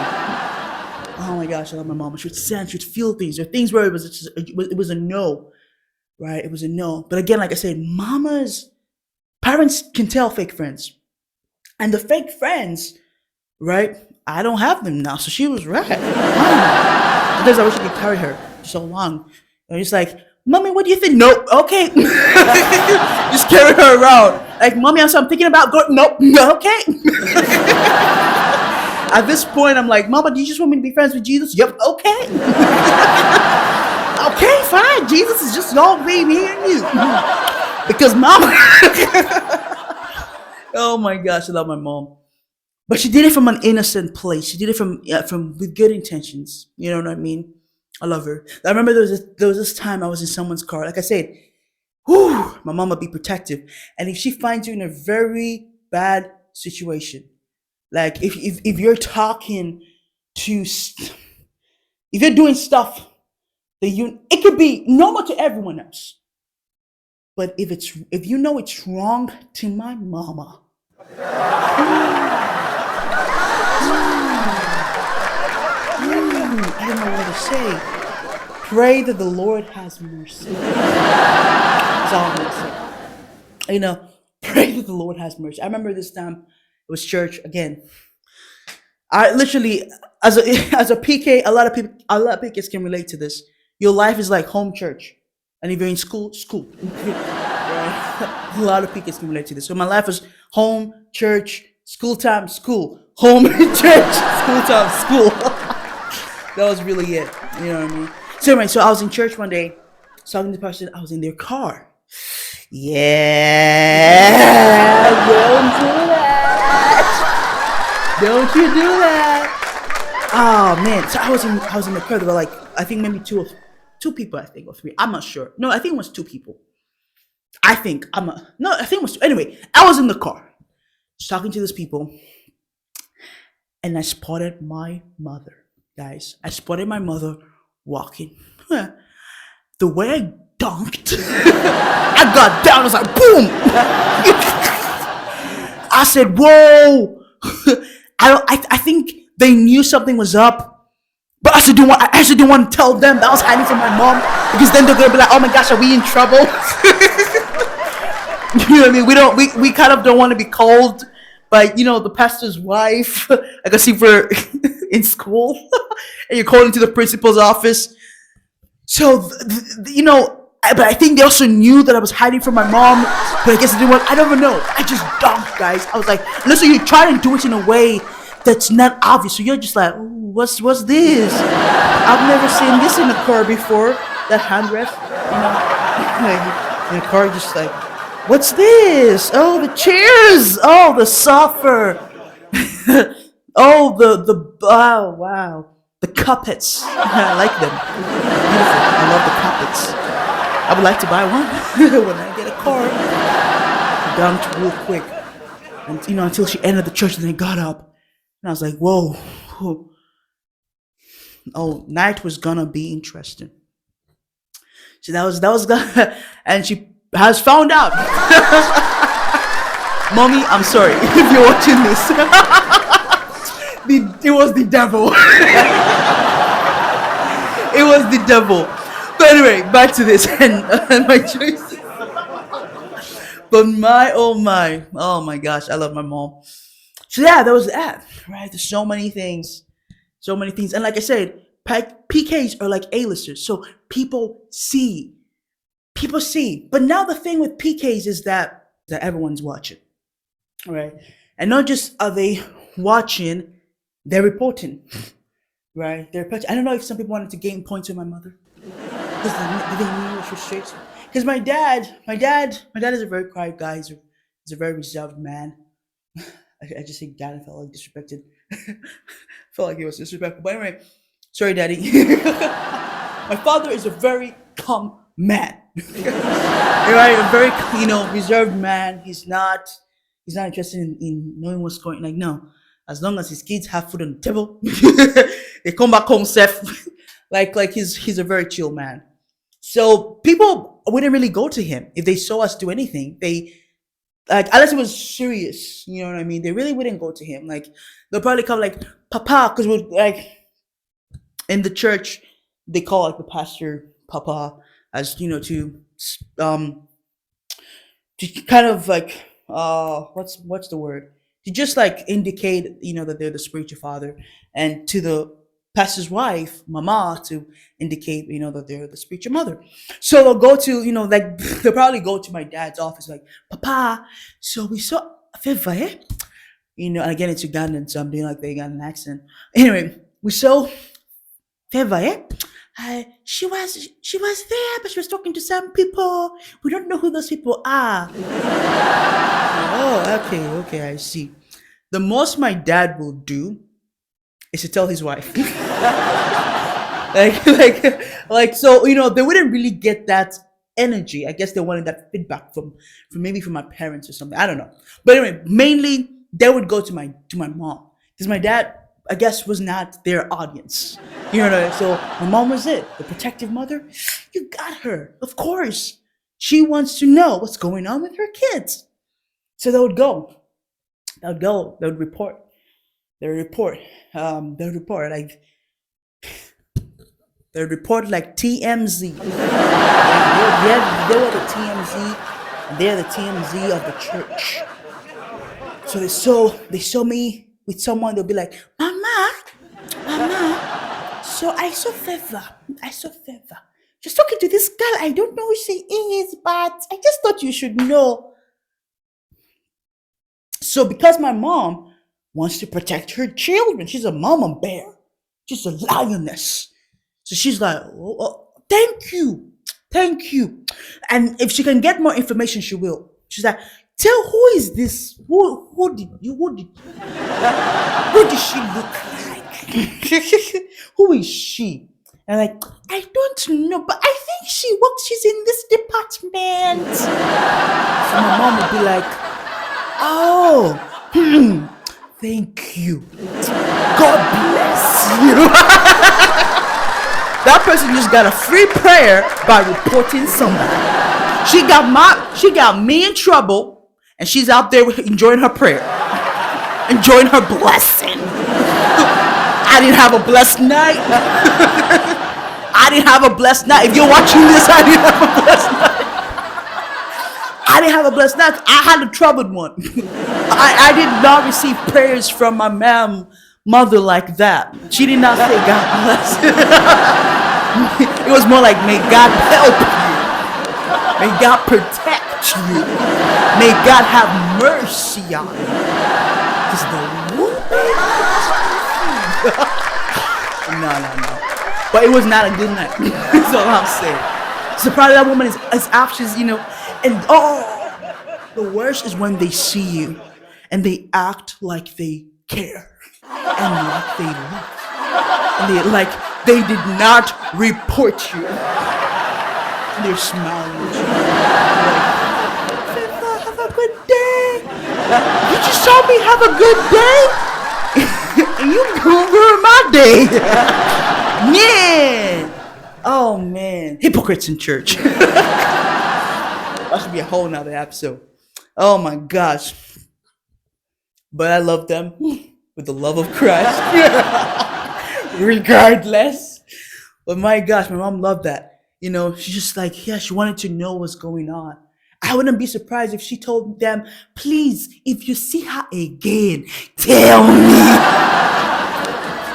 Oh my gosh, I love my mama. She would sense, she would feel things. There were things where it was a no, right? It was a no. But again, like I said, parents can tell fake friends. And the fake friends, right? I don't have them now. So she was right. Because I wish I could carry her so long. And it's like, Mommy, what do you think? Nope. Okay. Just carry her around. Like, Mommy, I'm thinking about going. Nope. Okay. At this point, I'm like, Mama, do you just want me to be friends with Jesus? Yep. Okay. Okay, fine. Jesus is just all me and you. Because Mama. Oh my gosh, I love my mom. But she did it from an innocent place. She did it from with good intentions. You know what I mean? I love her. I remember there was this time I was in someone's car. Like I said, my mom would be protective. And if she finds you in a very bad situation, like if you're talking if you're doing stuff that it could be normal to everyone else. But if you know it's wrong to my mama, I don't know what to say. Pray that the Lord has mercy. That's all I'm going to say. Pray that the Lord has mercy. I remember this time, it was church again. I literally, as a PK, a lot of PKs can relate to this. Your life is like home church. And if you're in school. Right? A lot of PKs can relate to this. So my life was home, church, school time, school. Home, church, school time, school. That was really it. You know what I mean? So anyway, so I was in church one day, talking to the person. I was in their car. Yeah, don't do that. Don't you do that? Oh man, so I was in the car. There were like, I think maybe two people, I think, or three. I'm not sure. No, I think it was two people. I think it was two. Anyway, I was in the car, just talking to these people, and I spotted my mother. Guys, I spotted my mother walking. The way I dunked, I got down, I was like, boom! I said, whoa! I think they knew something was up, but I actually didn't want to tell them that I was hiding from my mom, because then they're gonna be like, oh my gosh, are we in trouble? You know what I mean? We kind of don't want to be called by, the pastor's wife. I can see for in school, and you're calling to the principal's office. So, but I think they also knew that I was hiding from my mom, but I guess they didn't want, I don't even know. I just dunked, guys. I was like, listen, you try to do it in a way that's not obvious. So you're just like, ooh, what's this? I've never seen this in a car before. That handrest, in a car, just like, what's this? Oh, the chairs. Oh, the sofa. Oh, oh, wow. The carpets. I like them. Beautiful. I love the carpets. I would like to buy one when I get a car. Dunked real quick. And, until she entered the church and then got up. And I was like, whoa. Oh, night was gonna be interesting. So that was gonna, and she has found out. Mommy, I'm sorry if you're watching this. It was the devil. It was the devil. But anyway, back to this and my choices. But oh my gosh, I love my mom. So yeah, that was that, right? There's so many things. And like I said, PKs are like A-listers. So people see. But now the thing with PKs is that everyone's watching, right? And not just are they watching, they're reporting, right? I don't know if some people wanted to gain points with my mother because they knew she was straight. Because my dad is a very quiet guy. He's a very reserved man. I just say dad, I felt like disrespected. Felt like he was disrespectful. But anyway, sorry, Daddy. My father is a very calm man. Right? A very, reserved man. He's not interested in knowing what's going on. Like, no. As long as his kids have food on the table, they come back home safe. Like he's a very chill man. So people wouldn't really go to him if they saw us do anything. They like unless it was serious, you know what I mean. They really wouldn't go to him. Like they'll probably come like Papa, because we're like in the church they call like the pastor Papa, as you know, um to kind of like what's the word, to just like indicate, you know, that they're the spiritual father, and to the pastor's wife Mama to indicate, you know, that they're the spiritual mother. So they'll go to, you know, like they'll probably go to my dad's office like, Papa, so we saw Favour, eh? You know, and again it's Ugandan, so I'm doing like the Ugandan accent. Anyway, we saw Favour, eh? She was there, but she was talking to some people. We don't know who those people are. Oh, okay, I see. The most my dad will do is to tell his wife. like, so, you know, they wouldn't really get that energy. I guess they wanted that feedback from maybe from my parents or something. I don't know. But anyway, mainly they would go to my mom, because my dad, I guess, was not their audience. You know, so my mom was it, the protective mother. You got her, of course. She wants to know what's going on with her kids. So they would go. They would report. They would report like TMZ. They were the TMZ. They're the TMZ of the church. So they saw me with someone. They'll be like, Mama. So I saw Favour. She's talking to this girl. I don't know who she is, but I just thought you should know. So because my mom wants to protect her children, she's a mama bear. She's a lioness. So she's like, oh, thank you. And if she can get more information, she will. She's like, tell who is this? Who did she look like? Who is she? And I'm like, I don't know, but I think she's in this department. So my mom would be like, oh, thank you. God bless you. That person just got a free prayer by reporting somebody. She got me in trouble, and she's out there enjoying her prayer, enjoying her blessing. I didn't have a blessed night. If you're watching this, I didn't have a blessed night. I had a troubled one. I did not receive prayers from my mother like that. She did not say God bless. It was more like, may God help you. May God protect you. May God have mercy on you. Because the No. But it was not a good night. That's all I'm saying. So probably that woman is after, you know, and the worst is when they see you and they act like they care and like they love. And they did not report you. And they're smiling at you. Like, have a good day. You just saw me have a good day? And you ruined my day. Man. Oh man. Hypocrites in church. That should be a whole nother episode. Oh my gosh. But I love them with the love of Christ. Regardless. But my gosh, my mom loved that. You know, she's just like, yeah, she wanted to know what's going on. I wouldn't be surprised if she told them, please, if you see her again, tell me.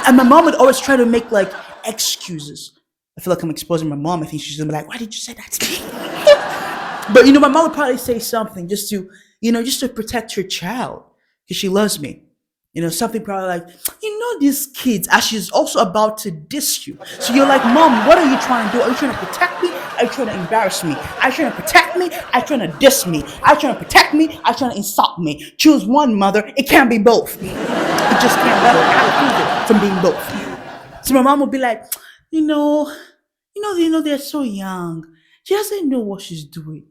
And my mom would always try to make like excuses. I feel like I'm exposing my mom. I think she's gonna be like, why did you say that to me? But you know, my mom would probably say something just to protect her child, because she loves me. You know, something probably like, you know, these kids, as she's also about to diss you. So you're like, Mom, what are you trying to do? Are you trying to protect me? Are you trying to embarrass me? Are you trying to protect me? Are you trying to diss me? Are you trying to protect me? Are you trying to insult me? Choose one, mother. It can't be both. It just can't be both. I refuse it from being both. So my mom would be like, you know, they're so young. She doesn't know what she's doing.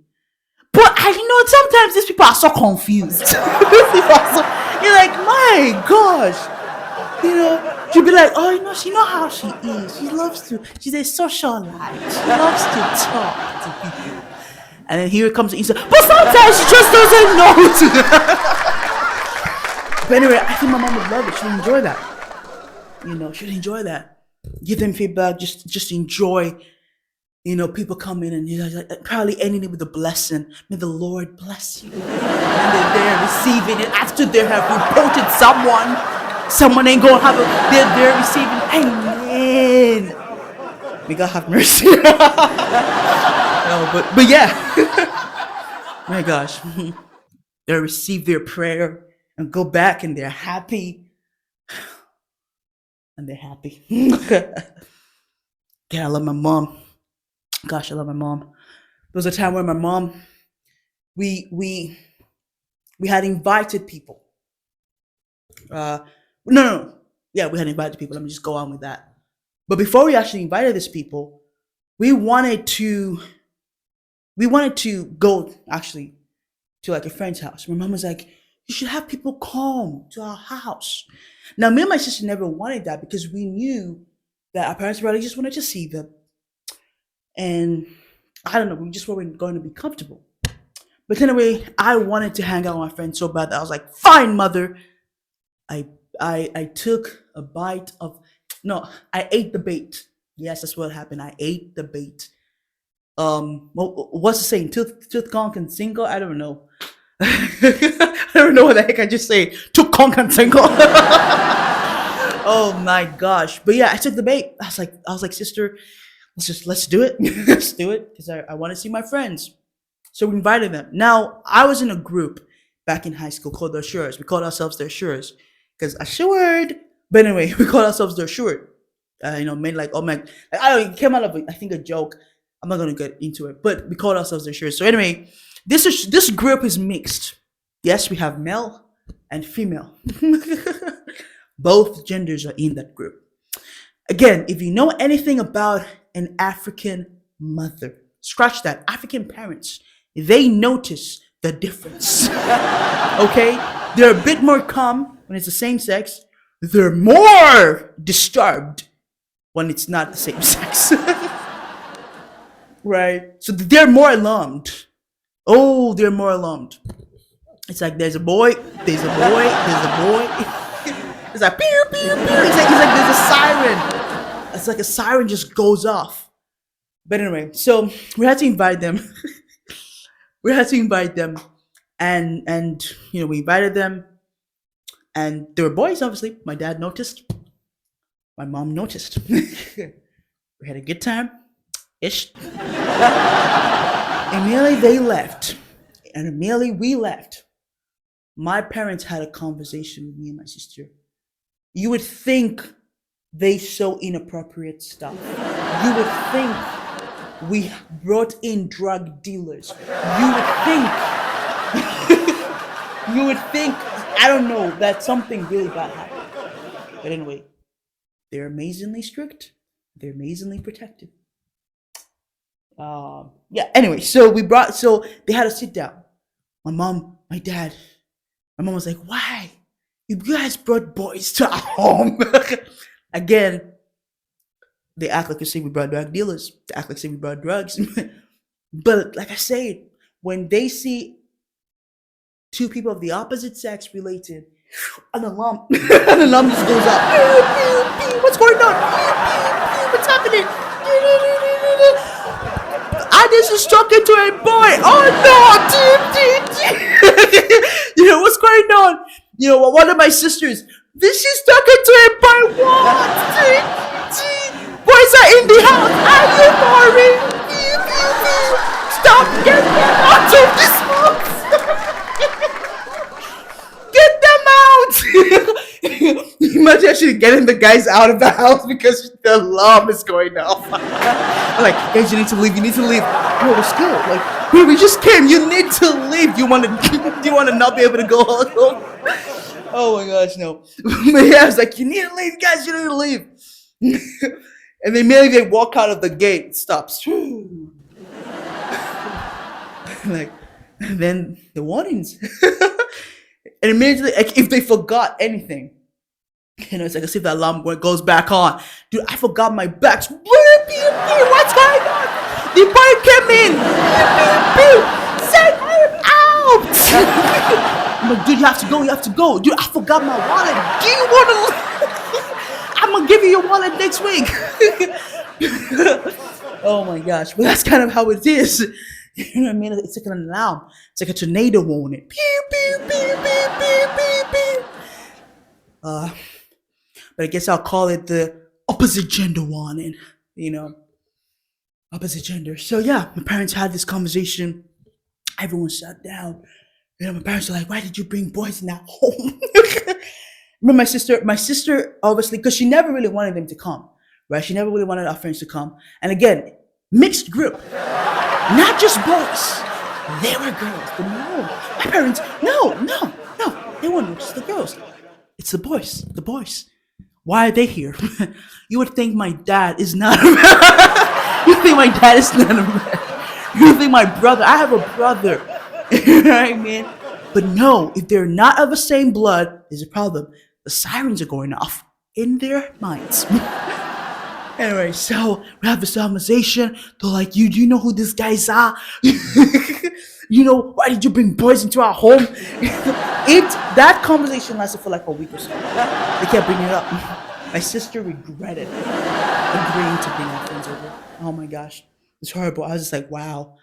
But I know sometimes these people are so confused. You're like, my gosh. You know, you'd be like, oh, you know how she is. She's a socialite. She loves to talk to people. And then here comes the insult. But sometimes she just doesn't know. But anyway, I think my mom would love it. She'd enjoy that. She'd enjoy that. Give them feedback. Just enjoy. People come in and probably ending it with a blessing. May the Lord bless you. And then they're receiving it after they have reported someone. Someone ain't gonna have they're receiving. Amen. May God have mercy. No, but yeah. My gosh. They receive their prayer and go back and they're happy. And they're happy. Yeah, I love my mom. Gosh, I love my mom. There was a time where my mom, we had invited people. No. Yeah, we had invited people. Let me just go on with that. But before we actually invited these people, we wanted to go actually to like a friend's house. My mom was like, you should have people come to our house. Now, me and my sister never wanted that because we knew that our parents really just wanted to see them. And I don't know, we just weren't going to be comfortable. But anyway, I wanted to hang out with my friends so bad that I was like, fine, mother. I took a bite of, no, I ate the bait. Yes, that's what happened. I ate the bait. What's the saying? Tooth conk and single? I don't know. I don't know what the heck I just say. Tooth conk and single. Oh my gosh. But yeah, I took the bait. I was like, sister, let's do it. Let's do it. Because I want to see my friends. So we invited them. Now, I was in a group back in high school called the Assurers. We called ourselves the Assurers. Because assured. But anyway, we called ourselves the Assured. Made like, oh my, it came out of, I think, a joke. I'm not going to get into it. But we called ourselves the Assured. So anyway, this group is mixed. Yes, we have male and female. Both genders are in that group. Again, if you know anything about an African mother, scratch that. African parents, they notice the difference. Okay? They're a bit more calm when it's the same sex. They're more disturbed when it's not the same sex. Right? So they're more alarmed. Oh, they're more alarmed. It's like there's a boy, there's a boy, there's a boy. It's like pew, pew, pew. It's like there's a siren. It's like a siren just goes off. But anyway, so we had to invite them. And we invited them. And they were boys, obviously. My dad noticed. My mom noticed. We had a good time. Ish. Immediately they left. And immediately we left. My parents had a conversation with me and my sister. You would think they show inappropriate stuff. You would think we brought in drug dealers. You would think, I don't know, that something really bad happened. But anyway, they're amazingly strict. They're amazingly protective. Anyway, so they had to sit down. My mom, my dad, my mom was like, why? You guys brought boys to our home. Again, they act like you say we brought drug dealers. They act like say we brought drugs. But like I said, when they see two people of the opposite sex related, an alarm just goes off. What's going on? What's happening? I just instructed to a boy. Oh no! What's going on? One of my sisters. This is talking to a boy. What? Boys are in the house. Are you boring? Stop! Get them out of this house! Get them out! Imagine actually getting the guys out of the house because the alarm is going off. I'm like, guys, you need to leave. You need to leave. No, let's go. Like, we just came. You need to leave. Do you want to not be able to go home? Oh my gosh, no. But yeah, I was like, you need to leave, guys. You need to leave. And then immediately they walk out of the gate. It stops. Like, and then the warnings. And immediately, like, if they forgot anything, it's like as if the alarm goes back on. Dude, I forgot my bags. What's going on? The boy came in. Send him out. I'm like, dude, you have to go. Dude, I forgot my wallet. Do you want to? I'm gonna give you your wallet next week. Oh my gosh, but that's kind of how it is. You know what I mean? It's like an alarm. It's like a tornado warning. Pew, pew, pew, pew, pew, pew, pew. But I guess I'll call it the opposite gender warning. Opposite gender. So yeah, my parents had this conversation. Everyone sat down. My parents were like, "Why did you bring boys in that home?" Remember my sister obviously, because she never really wanted them to come, right? She never really wanted our friends to come. And again, mixed group, not just boys. They were girls, but no, my parents, no, they weren't just the girls. It's the boys. Why are they here? You would think my dad is not a man. You think my dad is not a man. You think my brother, I have a brother. You know what I mean? But no, if they're not of the same blood, there's a problem. The sirens are going off in their minds. Anyway, so we have this conversation. They're like, do you know who these guys are? Why did you bring boys into our home? That conversation lasted for like a week or so. They kept bringing it up. My sister regretted agreeing to bring our friends over. Oh my gosh, it's horrible. I was just like, wow.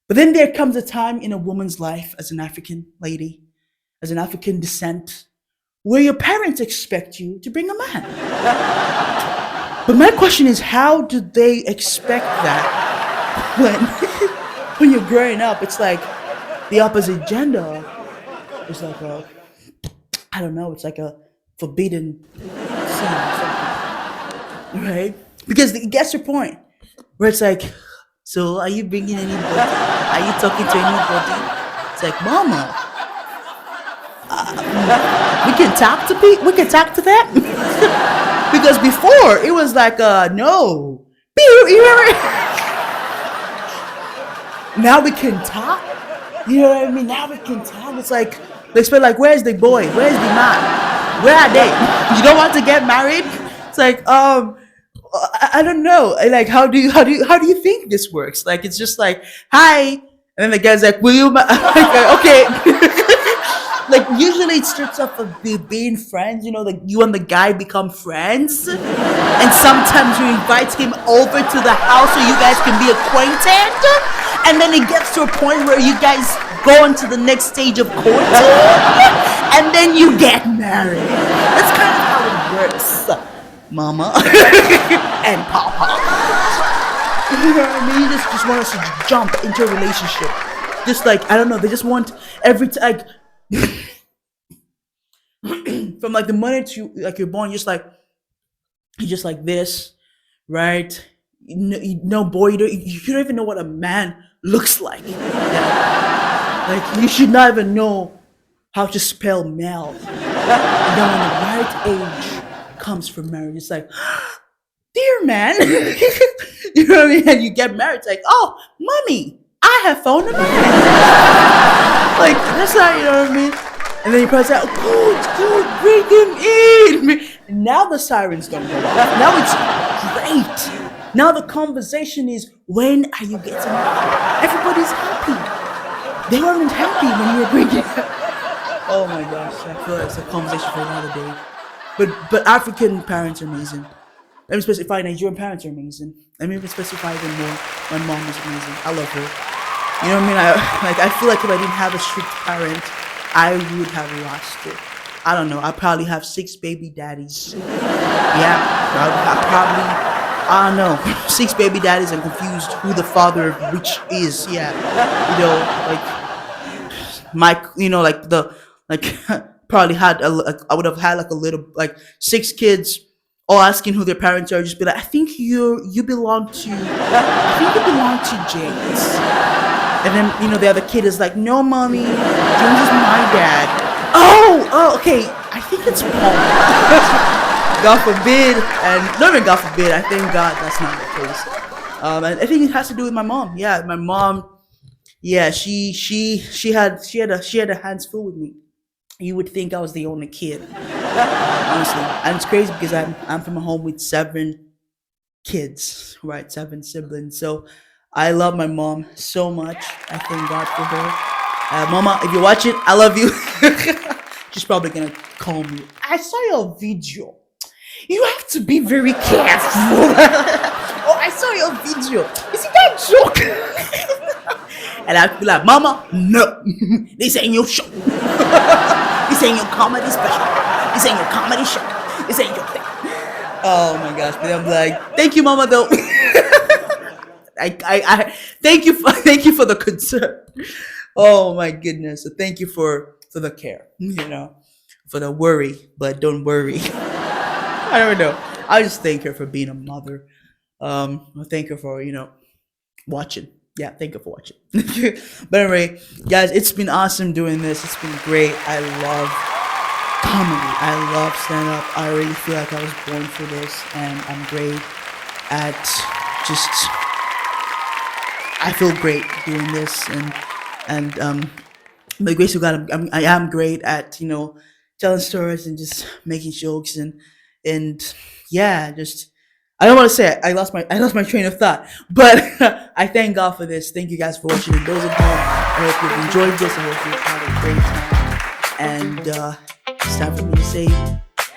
But then there comes a time in a woman's life as an African lady, as an African descent, where your parents expect you to bring a man. But my question is, how do they expect that when you're growing up? It's like the opposite gender is like I don't know, it's like a forbidden sin or something, right? Because it gets your point, where it's like, so are you bringing anybody? Are you talking to anybody? It's like, Mama, we can talk to people. We can talk to that. Because before it was like, no. Now we can talk. You know what I mean? Now we can talk. It's like they expect, like, where's the boy? Where's the man? Where are they? You don't want to get married? It's like, I don't know. Like, how do you think this works? Like, it's just like, hi, and then the guy's like, will you? Okay. Like, usually it starts off of being friends. Like you and the guy become friends, and sometimes you invite him over to the house so you guys can be acquainted, and then it gets to a point where you guys go into the next stage of courting, and then you get married. That's kind of how it works. Mama and Papa. You know what I mean? You just want us to jump into a relationship. Just like, I don't know, they just want every time, from like the moment you're born, you're just like this, right? Boy, you don't even know what a man looks like. Yeah. Like, you should not even know how to spell male. And then when the right age comes for marriage, it's like, dear man. You know what I mean? And you get married, it's like, oh, mommy, I have found a man. Like, that's not, you know what I mean? And then you probably say, oh, good, bring him in. And now the sirens don't go off. Now it's great. Now the conversation is, when are you getting married? Everybody's happy. They weren't happy when you were bringing. Oh my gosh, I feel like it's a conversation for another day. But African parents are amazing. Let me specify, Nigerian parents are amazing. Let me specify even more. My mom is amazing. I love her. You know what I mean? I feel like if I didn't have a strict parent, I would have lost it. I don't know. I probably have 6 baby daddies. Yeah, I don't know. 6 baby daddies. I'm confused who the father of which is. Yeah, probably had I would have had like a little, like 6 kids all asking who their parents are. Just be like, I think you belong to James. And then the other kid is like, no, mommy, James is my dad. Oh, okay. I think it's Paul. God forbid, and not even God forbid. I thank God that's not the case. And I think it has to do with my mom. Yeah, my mom. Yeah, she had her hands full with me. You would think I was the only kid, honestly. And it's crazy because I'm from a home with 7 kids, right? 7 siblings. So I love my mom so much. I thank God for her. Mama, if you're watching, I love you. She's probably gonna call me. I saw your video. You have to be very careful. Oh, I saw your video. Is it that joke? And I'd be like, Mama, no. This ain't your show. This ain't your comedy special. This ain't your comedy show. This ain't your thing. Oh my gosh. But I'm like, thank you, Mama, though. I thank you for the concern. Oh my goodness. So thank you for the care, for the worry, but don't worry. I don't know. I just thank her for being a mother. I thank her for, watching. Yeah, thank you for watching. But anyway, guys, it's been awesome doing this. It's been great. I love comedy. I love stand up. I really feel like I was born for this, and I'm great at just. I feel great doing this, and by the grace of God, I am great at telling stories and just making jokes and yeah, just I don't want to say it. I lost my train of thought, but I thank God for this. Thank you guys for watching. And those at home, I hope you've enjoyed this. I hope you've had a great time. And it's time for me to say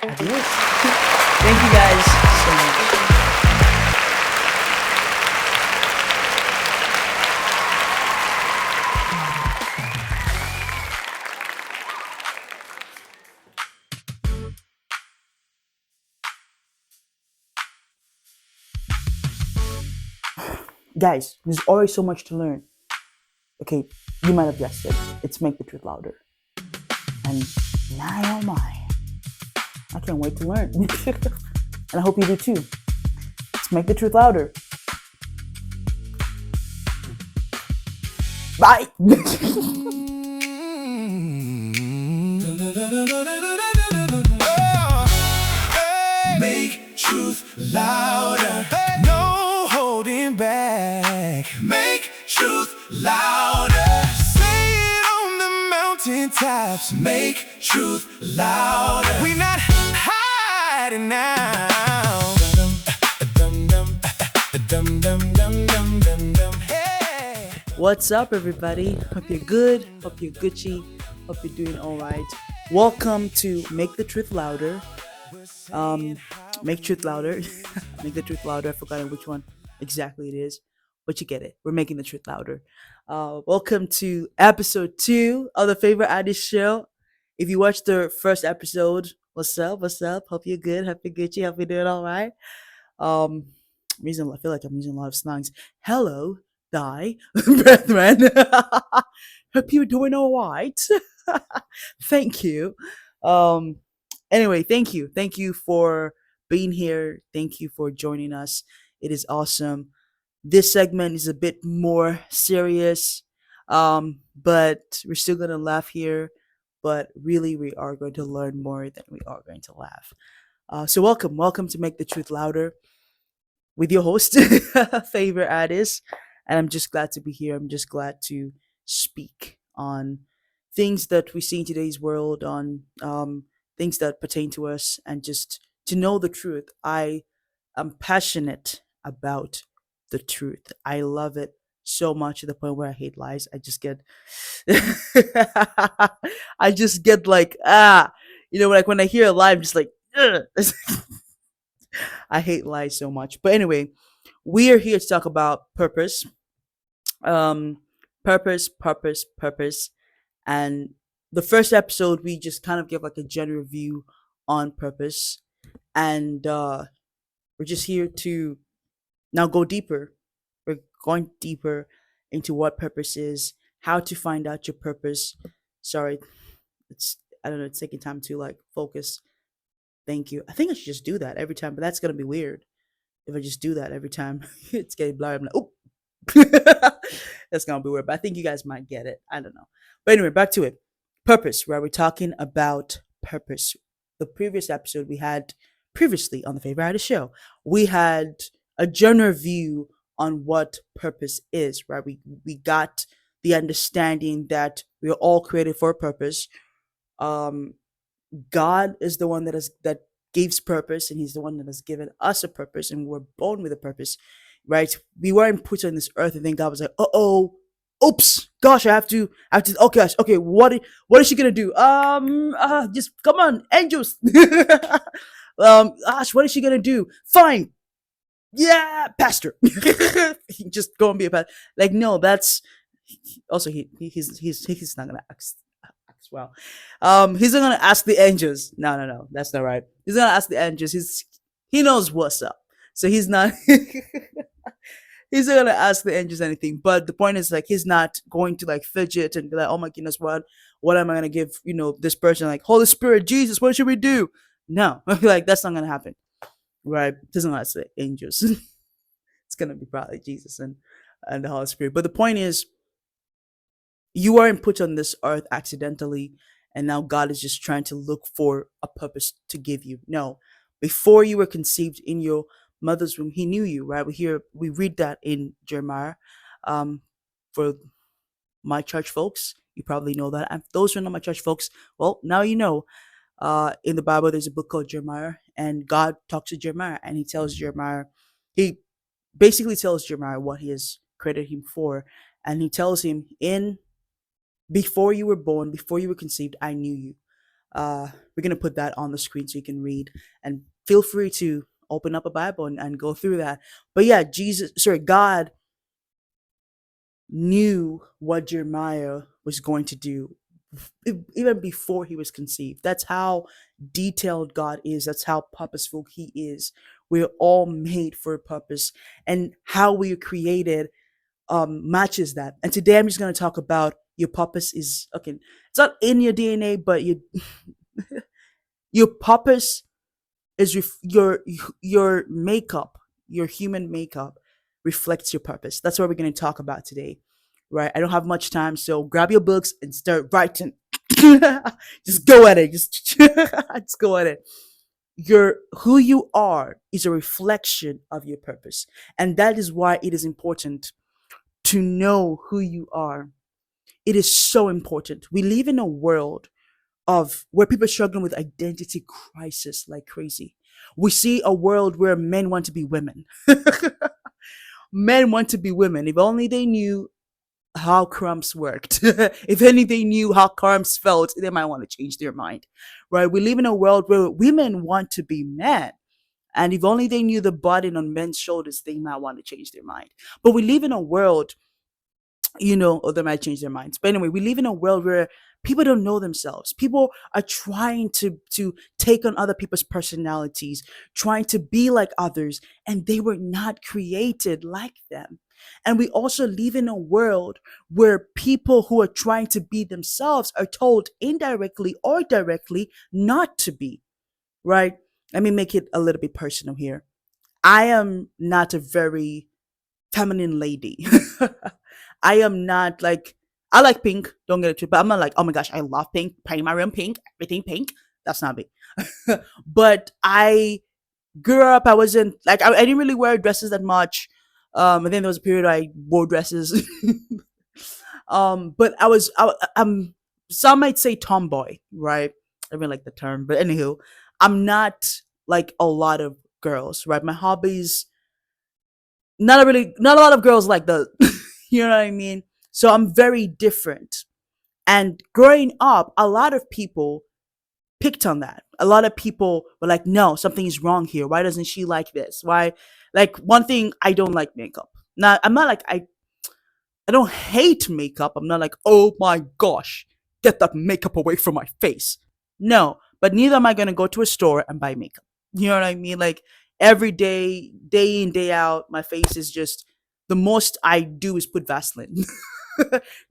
adios. Thank you guys so much. Guys, there's always so much to learn. Okay, you might have guessed it. It's Make the Truth Louder. And my oh my, I can't wait to learn. And I hope you do too. Let's make the truth louder. Bye. Make truth louder. No holding back. Make truth louder. Say it on the mountaintops. Make truth louder. We not hiding now. What's up, everybody? Hope you're good. Hope you're Gucci. Hope you're doing all right. Welcome to Make the Truth Louder. Make truth louder. Make the truth louder. I've forgotten which one exactly it is, but you get it. We're making the truth louder. Welcome to episode 2 of the Favour Adis Show. If you watched the first episode, what's up? What's up? Hope you're good. Hope you're Gucci. Hope you're doing all right. I feel like I'm using a lot of slangs. Hello, thy brethren. Hope you're doing all right. Thank you. Anyway, thank you. Thank you for being here. Thank you for joining us. It is awesome. This segment is a bit more serious, but we're still going to laugh here. But really, we are going to learn more than we are going to laugh. So welcome to Make the Truth Louder with your host, Favour Adis. And I'm just glad to be here. I'm just glad to speak on things that we see in today's world, on things that pertain to us, and just to know the truth. I am passionate about the truth. I love it so much to the point where I hate lies. I just get like, like when I hear a lie, I'm just like, ugh. I hate lies so much. But anyway, we are here to talk about purpose. Purpose. And the first episode, we just kind of give like a general view on purpose. And we're just here to now go deeper. We're going deeper into what purpose is, how to find out your purpose. Sorry, it's taking time to like focus. Thank you. I think I should just do that every time, but that's gonna be weird if I just do that every time. It's getting blurry. I'm like, oh, that's gonna be weird. But I think you guys might get it. I don't know. But anyway, back to it. Purpose, where we're talking about purpose. The previous episode we had previously on the Favour Adis Show, we had a general view on what purpose is, right? We got the understanding that we're all created for a purpose. Um, God is the one that gives purpose, and He's the one that has given us a purpose, and we're born with a purpose, right? We weren't put on this earth, and then God was like, "Uh oh, oops, gosh, I have to. Okay, gosh, okay, what is she gonna do? Just come on, angels. Gosh, what is she gonna do? Fine, yeah, pastor. Just go and be a pastor. Like, no, that's also he's not gonna ask well. He's not gonna ask the angels. No, no, no, that's not right. He's gonna ask the angels. He knows what's up. So he's not he's not gonna ask the angels anything. But the point is, like, he's not going to like fidget and be like, oh my goodness, what am I gonna give, this person, like, Holy Spirit, Jesus, what should we do? No, like, that's not gonna happen. Right? Doesn't ask the angels. It's gonna be probably Jesus and the Holy Spirit. But the point is, you weren't put on this earth accidentally, and now God is just trying to look for a purpose to give you. No, before you were conceived in your mother's womb, He knew you. Right? We read that in Jeremiah. For my church folks, you probably know that. And those who are not my church folks, well, now you know. In the Bible, there's a book called Jeremiah, and God talks to Jeremiah, and He basically tells Jeremiah what He has created him for, and He tells him, in before you were born, before you were conceived, I knew you. We're gonna put that on the screen so you can read, and feel free to open up a Bible and go through that. But yeah, God knew what Jeremiah was going to do even before he was conceived. That's how detailed God is. That's how purposeful He is. We're all made for a purpose, and how we are created matches that. And today I'm just going to talk about your purpose is okay. It's not in your DNA, but your purpose is your makeup, your human makeup reflects your purpose. That's what we're going to talk about today, right? I don't have much time, so grab your books and start writing. Just go at it. Just go at it. Who you are is a reflection of your purpose, and that is why it is important to know who you are. It is so important. We live in a world of where people are struggling with identity crisis like crazy. We see a world where men want to be women. Men want to be women. If only they knew how crumbs worked. If only they knew how crumbs felt, they might want to change their mind. Right? We live in a world where women want to be men. And if only they knew the burden on men's shoulders, they might want to change their mind. But we live in a world, or they might change their minds. But anyway, we live in a world where people don't know themselves. People are trying to take on other people's personalities, trying to be like others, and they were not created like them. And we also live in a world where people who are trying to be themselves are told indirectly or directly not to be, right? Let me make it a little bit personal here. I am not a very feminine lady. I am not like, I like pink, don't get it twisted, but I'm not like, oh my gosh, I love pink, paint my room pink, everything pink. That's not me. But I grew up, I wasn't like, I didn't really wear dresses that much. And then there was a period I wore dresses. But some might say tomboy, right? I really like the term, but anywho, I'm not like a lot of girls, right? My hobbies, not a lot of girls like the, you know what I mean? So I'm very different. And growing up, a lot of people picked on that. A lot of people were like, no, something is wrong here. Why doesn't she like this? Why? Like, one thing, I don't like makeup. Now, I'm not like, I don't hate makeup. I'm not like, oh my gosh, get that makeup away from my face. No, but neither am I going to go to a store and buy makeup. You know what I mean? Like, every day, day in, day out, my face is just, the most I do is put Vaseline.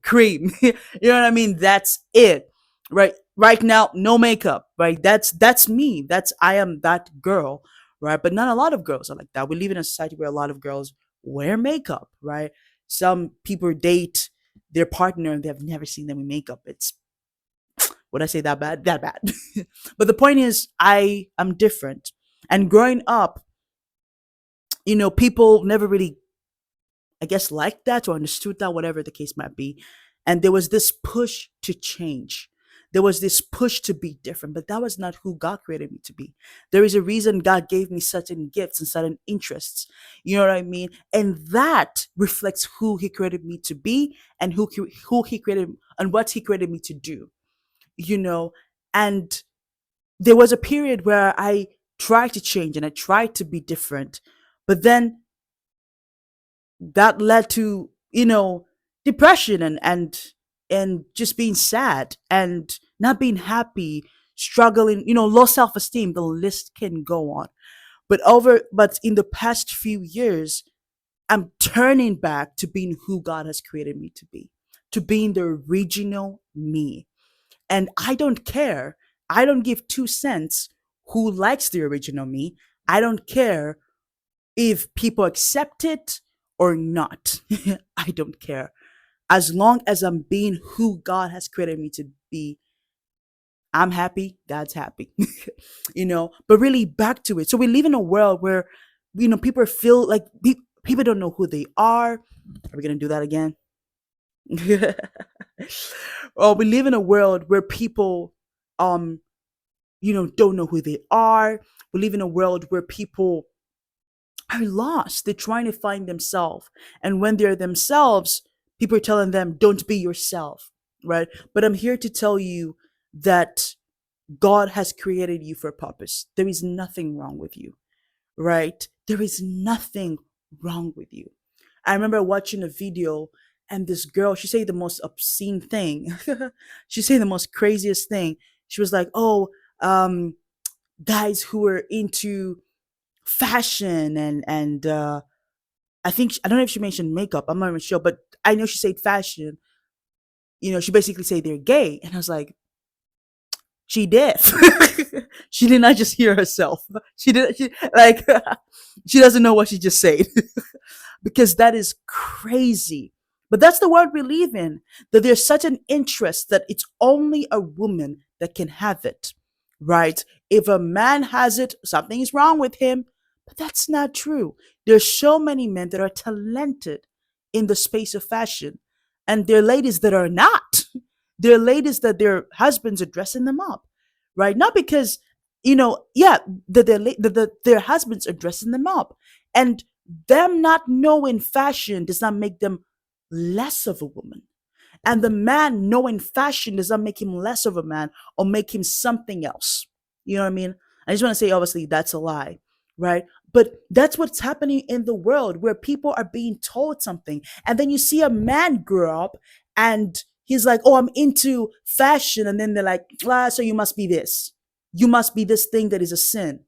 Cream. You know what I mean? That's it. Right now, no makeup. Right? That's me. I am that girl. Right? But not a lot of girls are like that. We live in a society where a lot of girls wear makeup. Right? Some people date their partner and they've never seen them in makeup. It's, would I say that bad? That bad. But the point is, I am different. And growing up, people never really, I guess, liked that or understood that, whatever the case might be. And there was this push to change. there was this push to be different, but that was not who God created me to be. There is a reason God gave me certain gifts and certain interests. You know what I mean? And that reflects who He created me to be, and who He created, and what He created me to do. You know, and there was a period where I tried to change and I tried to be different, but then that led to, depression, and just being sad and not being happy, struggling, low self-esteem. The list can go on. But in the past few years, I'm turning back to being who God has created me to be, to being the original me. And I don't care. I don't give 2 cents who likes the original me. I don't care if people accept it or not. I don't care. As long as I'm being who God has created me to be, I'm happy, God's happy. But really back to it. So we live in a world where, people feel like people don't know who they are. Are we going to do that again? Or we live in a world where people, don't know who they are. We live in a world where people are lost. They're trying to find themselves. And when they're themselves, people are telling them, don't be yourself, right? But I'm here to tell you that God has created you for a purpose. There is nothing wrong with you, right? There is nothing wrong with you. I remember watching a video, and this girl, she said the most obscene thing. She said the most craziest thing. She was like, oh, guys who are into fashion and I don't know if she mentioned makeup. I'm not even sure, but I know she said fashion. She basically said they're gay. And I was like, she did. She did not just hear herself. She did. She doesn't know what she just said. Because that is crazy. But that's the world we live in, that there's such an interest that it's only a woman that can have it, right? If a man has it, something is wrong with him. But that's not true. There's so many men that are talented in the space of fashion, and there are ladies that are not. There are ladies that their husbands are dressing them up, right? Not because, that their husbands are dressing them up. And them not knowing fashion does not make them less of a woman. And the man knowing fashion does not make him less of a man or make him something else. You know what I mean? I just want to say, obviously, that's a lie, right? But that's what's happening in the world, where people are being told something. And then you see a man grow up and he's like, oh, I'm into fashion. And then they're like, so you must be this. You must be this thing that is a sin.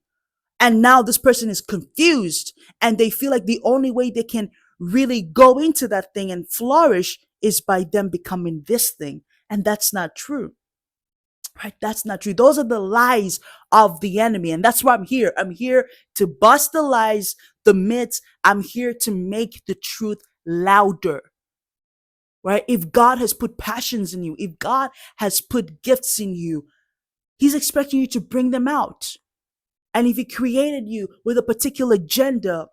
And now this person is confused, and they feel like the only way they can really go into that thing and flourish is by them becoming this thing. And that's not true. Right? That's not true. Those are the lies of the enemy. And that's why I'm here. I'm here to bust the lies, the myths. I'm here to make the truth louder. Right? If God has put passions in you, if God has put gifts in you, He's expecting you to bring them out. And if He created you with a particular gender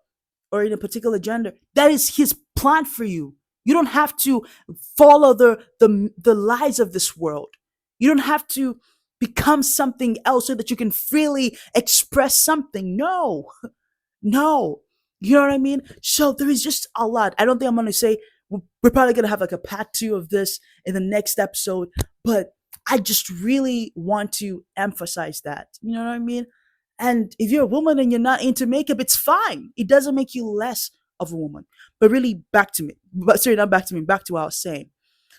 or in a particular gender, that is His plan for you. You don't have to follow the lies of this world. You don't have to become something else so that you can freely express something. No. You know what I mean? So there is just a lot. I don't think I'm going to say, we're probably going to have like a part 2 of this in the next episode, but I just really want to emphasize that. You know what I mean? And if you're a woman and you're not into makeup, it's fine. It doesn't make you less of a woman. But really, back to what I was saying.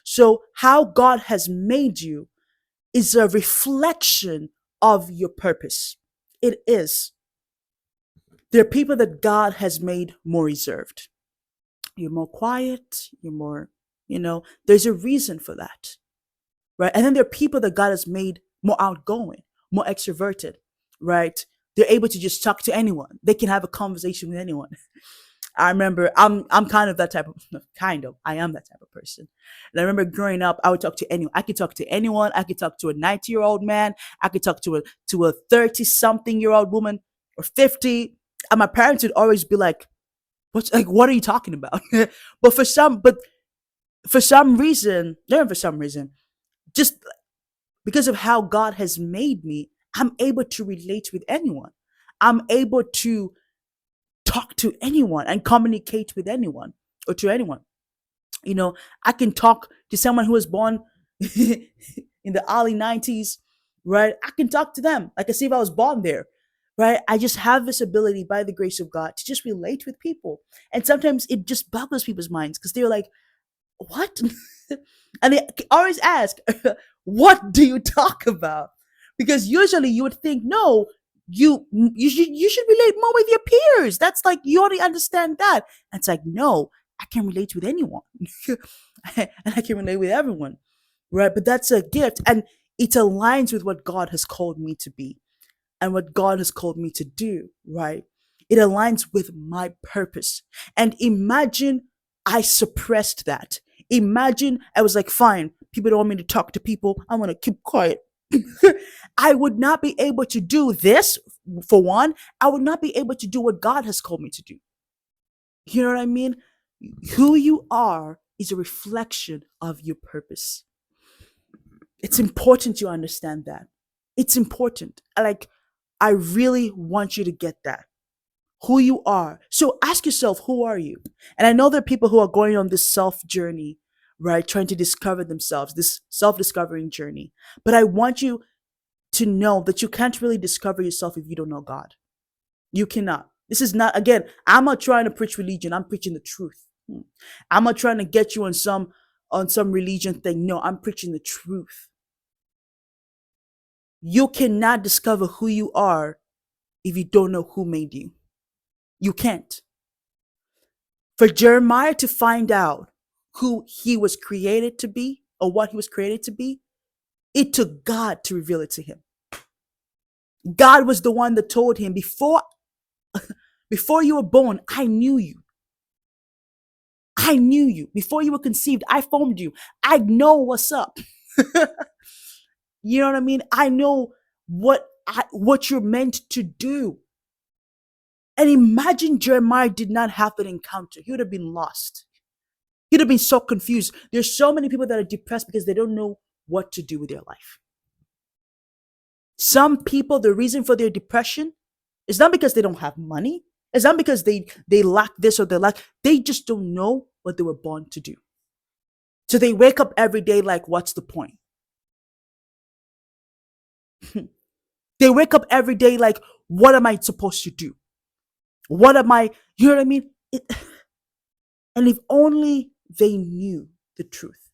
So how God has made you is a reflection of your purpose. It is. There are people that God has made more reserved. You're more quiet. You're more, there's a reason for that. Right? And then there are people that God has made more outgoing, more extroverted. Right? They're able to just talk to anyone. They can have a conversation with anyone. I remember I'm kind of that type of, I am that type of person. And I remember growing up, I would talk to anyone. I could talk to anyone. I could talk to a 90-year-old man. I could talk to a 30-something-year-old woman or 50. And my parents would always be like, what are you talking about? But for some reason, just Because of how God has made me, I'm able to relate with anyone. I'm able to talk to anyone and communicate with anyone or to anyone. You know, I can talk to someone who was born in the early 90s, right? I can talk to them like as if I was born there, right? I just have this ability by the grace of God to just relate with people. And sometimes it just boggles people's minds because they're like, what? And they always ask, what do you talk about? Because usually you would think, no, you should relate more with your peers. That's like you already understand that. And it's like, no, I can relate with anyone. And I can relate with everyone. Right. But that's a gift. And it aligns with what God has called me to be and what God has called me to do. Right. It aligns with my purpose. And imagine I suppressed that. Imagine I was like, fine, people don't want me to talk to people. I'm going to keep quiet. I would not be able to do this, for one. I would not be able to do what God has called me to do. You know what I mean? Who you are is a reflection of your purpose. It's important you understand that. It's important. Like, I really want you to get that. Who you are. So ask yourself, who are you? And I know there are people who are going on this self journey, right? Trying to discover themselves, this self-discovering journey. But I want you to know that you can't really discover yourself if you don't know God. You cannot. This is not, again, I'm not trying to preach religion. I'm preaching the truth. I'm not trying to get you on some religion thing. No, I'm preaching the truth. You cannot discover who you are if you don't know who made you. You can't. For Jeremiah to find out who he was created to be or what he was created to be, it took God to reveal it to him. God was the one that told him, before you were born, I knew you. I knew you. Before you were conceived, I formed you. I know what's up. You know what I mean? I know what you're meant to do. And imagine Jeremiah did not have that encounter. He would have been lost. He'd have been so confused. There's so many people that are depressed because they don't know what to do with their life. Some people, the reason for their depression is not because they don't have money. It's not because they lack this or they just don't know what they were born to do. So they wake up every day like, what's the point? They wake up every day like, what am I supposed to do? What am I, you know what I mean? And if only they knew the truth.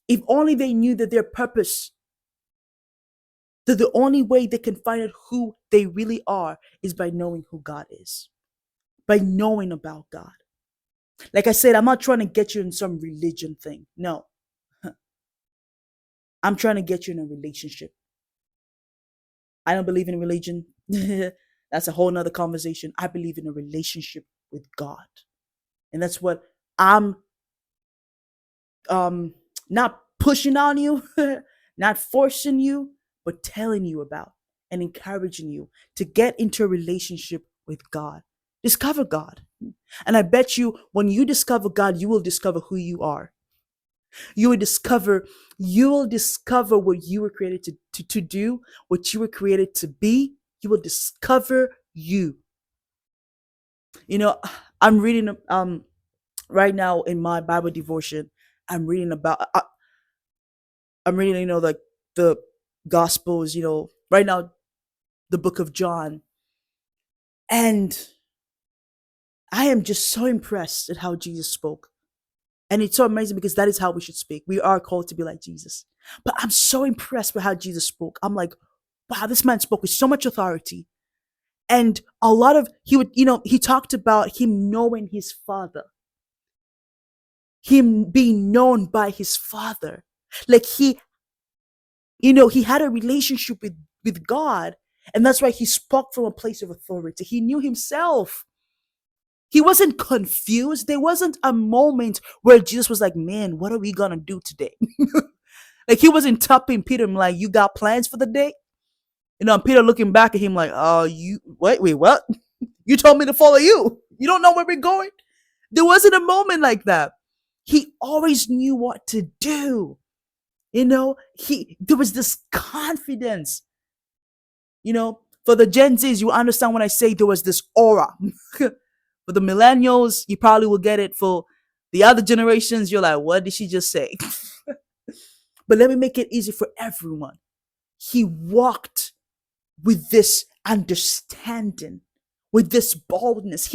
If only they knew that their purpose, that the only way they can find out who they really are is by knowing who God is. By knowing about God. Like I said, I'm not trying to get you in some religion thing. No. I'm trying to get you in a relationship. I don't believe in religion. That's a whole nother conversation. I believe in a relationship with God. And that's what I'm not pushing on you, not forcing you, but telling you about and encouraging you to get into a relationship with God. Discover God. And I bet you when you discover God, you will discover who you are. You will discover what you were created to do, what you were created to be. You will discover you. You know, I'm reading right now in my Bible devotion. I'm reading, like the Gospels. Right now, the book of John, and I am just so impressed at how Jesus spoke. And it's so amazing because that is how we should speak. We are called to be like Jesus. But I'm so impressed with how Jesus spoke. I'm like, wow, this man spoke with so much authority. And a lot of, he talked about him knowing his Father. Him being known by his Father. Like he had a relationship with God. And that's why he spoke from a place of authority. He knew himself. He wasn't confused. There wasn't a moment where Jesus was like, man, what are we going to do today? Like he wasn't tapping Peter and like, you got plans for the day? And Peter looking back at him like, wait, what? You told me to follow you. You don't know where we're going? There wasn't a moment like that. He always knew what to do. There was this confidence. For the Gen Zs, you understand when I say there was this aura. For the millennials, you probably will get it. For the other generations, you're like, what did she just say? But let me make it easy for everyone. He walked with this understanding, with this boldness.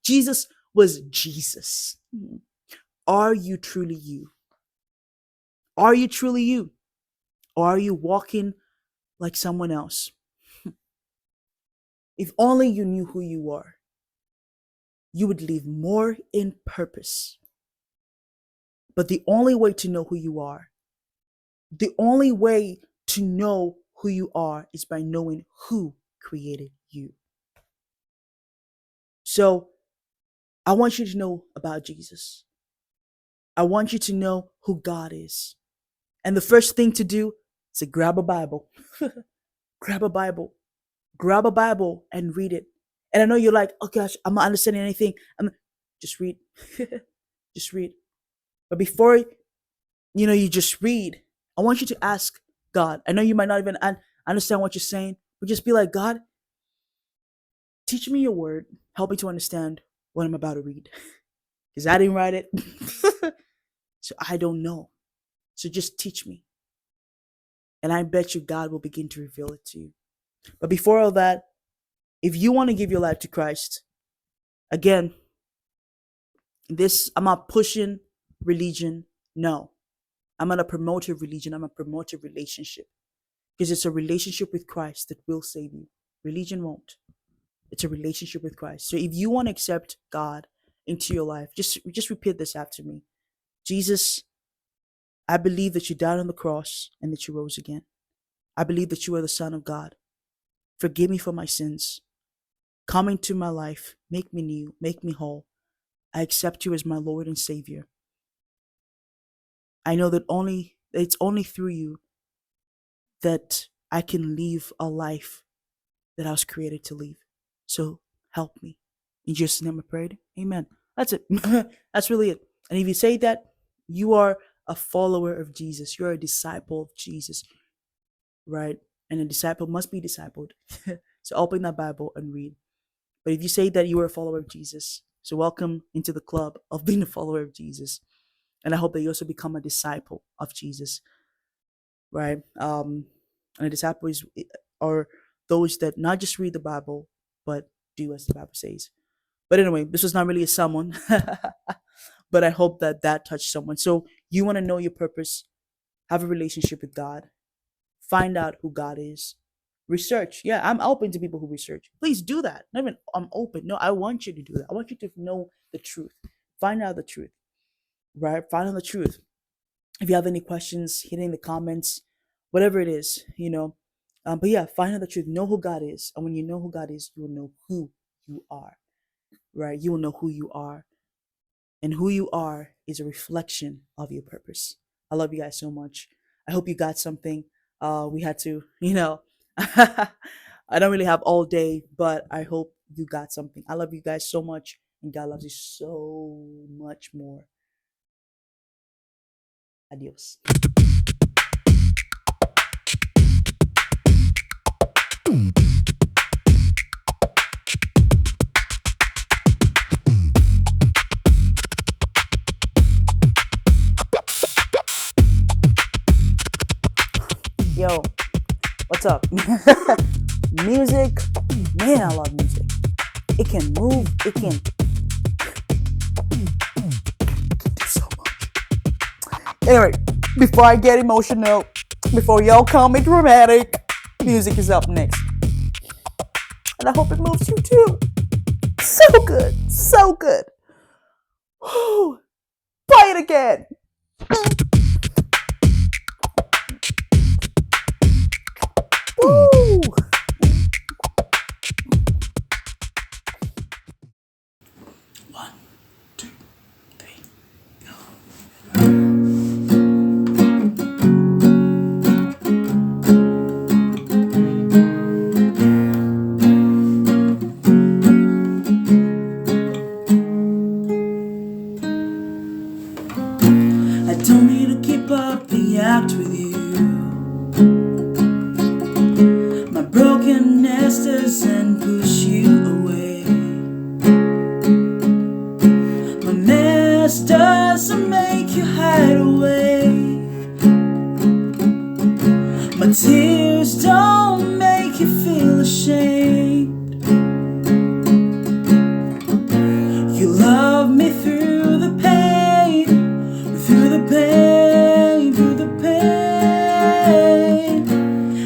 Jesus was Jesus. Are you truly you? Are you truly you? Or are you walking like someone else? If only you knew who you are, you would live more in purpose. But the only way to know who you are, the only way to know who you are is by knowing who created you. So I want you to know about Jesus. I want you to know who God is. And the first thing to do is to grab a Bible. Grab a Bible. Grab a Bible and read it. And I know you're like, oh gosh, I'm not understanding anything. Just read. Just read. But before you just read, I want you to ask God. I know you might not even understand what you're saying, but just be like, God, teach me your word. Help me to understand what I'm about to read. Because I didn't write it. So I don't know. So just teach me. And I bet you God will begin to reveal it to you. But before all that, if you want to give your life to Christ, again, I'm not pushing religion. No. I'm not a promoter of religion. I'm a promoter of relationship. Because it's a relationship with Christ that will save you. Religion won't. It's a relationship with Christ. So if you want to accept God into your life, just repeat this after me. Jesus, I believe that you died on the cross and that you rose again. I believe that you are the Son of God. Forgive me for my sins. Come into my life. Make me new. Make me whole. I accept you as my Lord and Savior. I know that it's only through you that I can live a life that I was created to live. So help me. In Jesus' name I prayed. Amen. That's it. That's really it. And if you say that, you are a follower of Jesus. You're a disciple of Jesus. Right? And a disciple must be discipled. So open that Bible and read. But if you say that you are a follower of Jesus, so welcome into the club of being a follower of Jesus. And I hope that you also become a disciple of Jesus. Right? And a disciple are those that not just read the Bible, but do as the Bible says. But anyway, this was not really a sermon. But I hope that touched someone. So you want to know your purpose, have a relationship with God, find out who God is, research. Yeah, I'm open to people who research. Please do that. Not even I'm open. No, I want you to do that. I want you to know the truth. Find out the truth. Right? Find out the truth. If you have any questions, hit in the comments, whatever it is, But yeah, find out the truth. Know who God is. And when you know who God is, you will know who you are. Right? You will know who you are. And who you are is a reflection of your purpose. I love you guys so much. I hope you got something. We had to, I don't really have all day, but I hope you got something. I love you guys so much, and God loves you so much more. Adios. Yo, what's up? Music, man, I love music. It can move, it can do so much. Anyway, before I get emotional, before y'all call me dramatic, music is up next. And I hope it moves you too. So good, so good. Whew. Play it again. Woo! One, two, three, go. I don't need to keep up the react with you. My brokenness doesn't push you away. My mess doesn't make you hide away. My tears don't make you feel ashamed. You love me through the pain, through the pain, through the pain.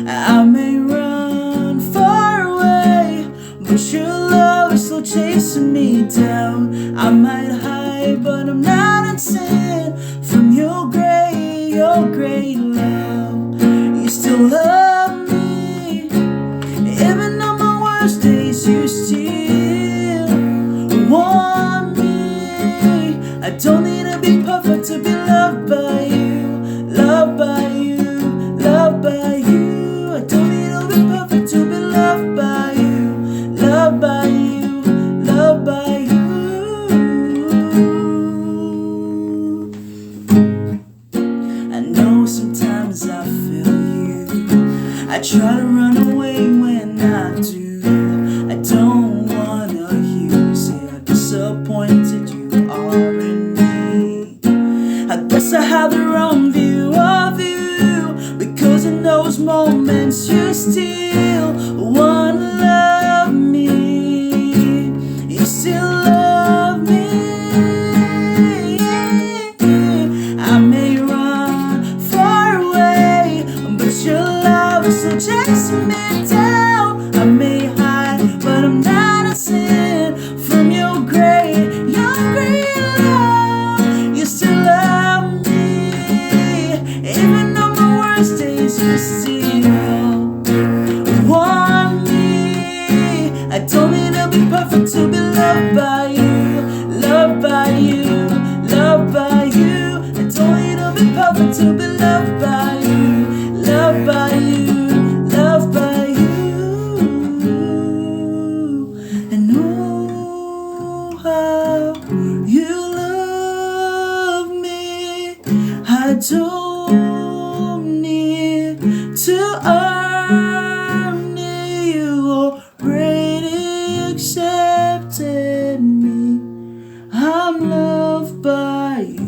I may run far away, but your love is still chasing me down. I might hide, but I'm not in sin from your great love. You still love me, even on my worst days. You still want me. I don't need to be perfect to be loved by you, loved by you, loved by you. I don't need to be perfect to be loved by you, loved by you, loved by you. I know sometimes I feel you. I try to run away when I do. I don't wanna hear you say how disappointed you are in me. I guess I have the wrong view of you, because in those moments you still wanna love me. You still love me. I may run far away, but your love is still chasing me down. I may hide, but I'm not a sin from your great love. You still love me, even on my worst days. You still want me. I don't need to be perfect to be loved by you, loved by you, loved by you. I don't need to be perfect to be loved by you, loved by you, loved by you. And oh, how you love me. I don't need to earn it. You already accepted me. I'm loved by you.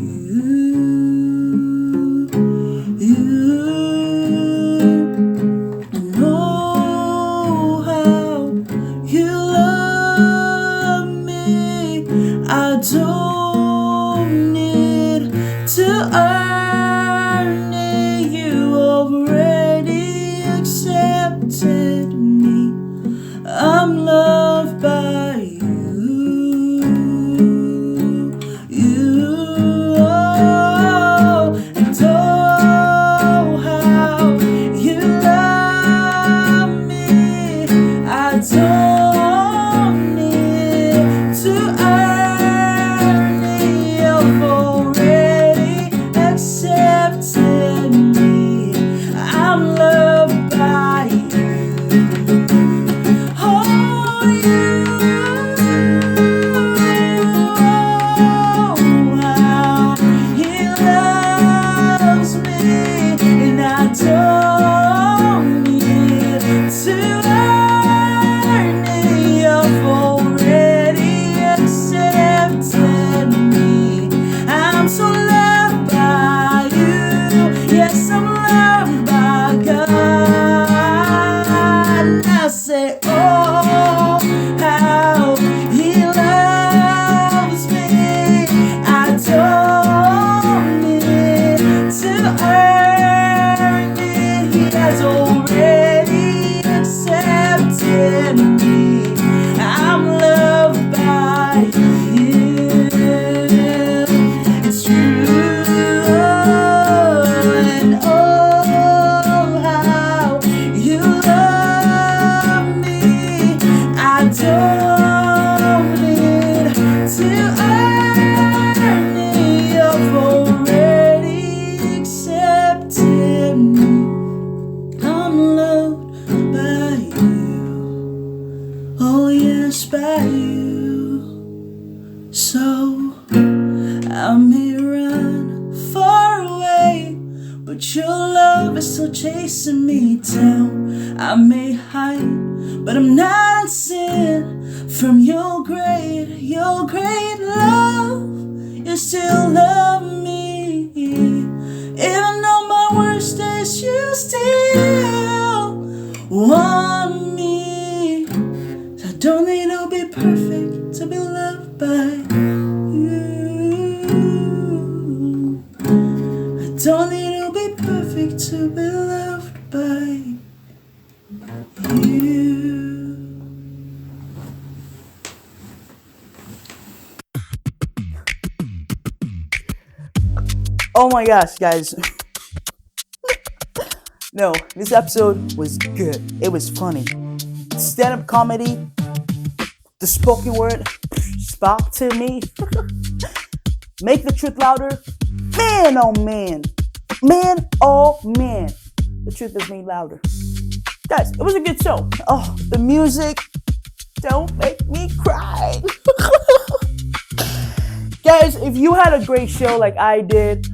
And oh, how you love me. I don't need to earn it. but your love is still chasing me down. I may hide, but I'm not in sin. From your great love, you still love me. Even on my worst days, you still want me. So I don't need to be perfect to be loved by you. I don't need to be perfect to be loved by you. Oh my gosh, guys. No, this episode was good. It was funny. Stand-up comedy, the spoken word spoke to me. Make the truth louder. Man, oh man. Man, oh man. The truth is made louder. Guys, it was a good show. Oh, the music. Don't make me cry. Guys, if you had a great show like I did,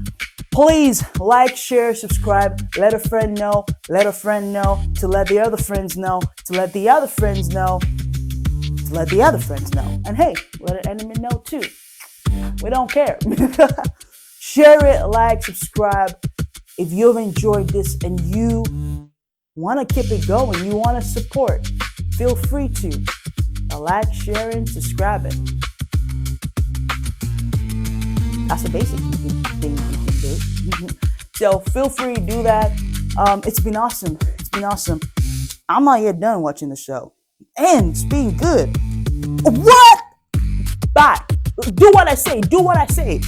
please like, share, subscribe, let a friend know, let a friend know, to let the other friends know, to let the other friends know, to let the other friends know. And hey, let an enemy know too. We don't care. Share it, like, subscribe. If you've enjoyed this and you want to keep it going, you want to support, feel free to like, share, and subscribe it. That's the basic thing you can do. So feel free to do that. It's been awesome. It's been awesome. I'm not yet done watching the show. And it's been good. What? Bye. Do what I say. Do what I say.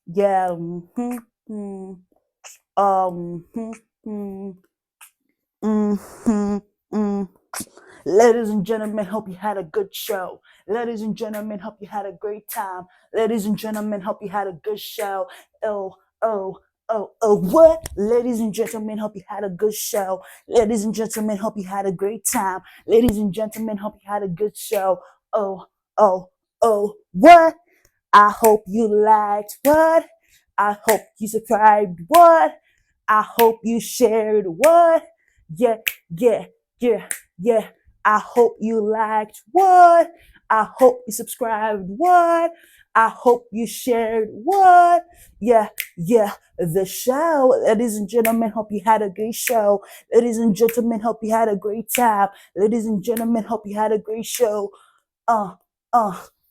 Yeah. Ladies and gentlemen, hope you had a good show. Ladies and gentlemen, hope you had a great time. Ladies and gentlemen, hope you had a good show. What? Ladies and gentlemen, hope you had a good show. Ladies and gentlemen, hope you had a great time. Ladies and gentlemen, hope you had a good show. What? I hope you liked what? I hope you subscribed what? I hope you shared what? Yeah. I hope you liked what? I hope you subscribed what? I hope you shared what? Yeah, the show. Ladies and gentlemen, hope you had a great show. Ladies and gentlemen, hope you had a great time. Ladies and gentlemen, hope you had a great show.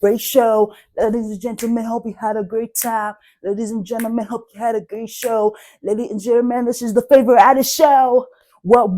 Great show. Ladies and gentlemen, hope you had a great time. Ladies and gentlemen, hope you had a great show. Ladies and gentlemen, this is the Favour Adis Show. What?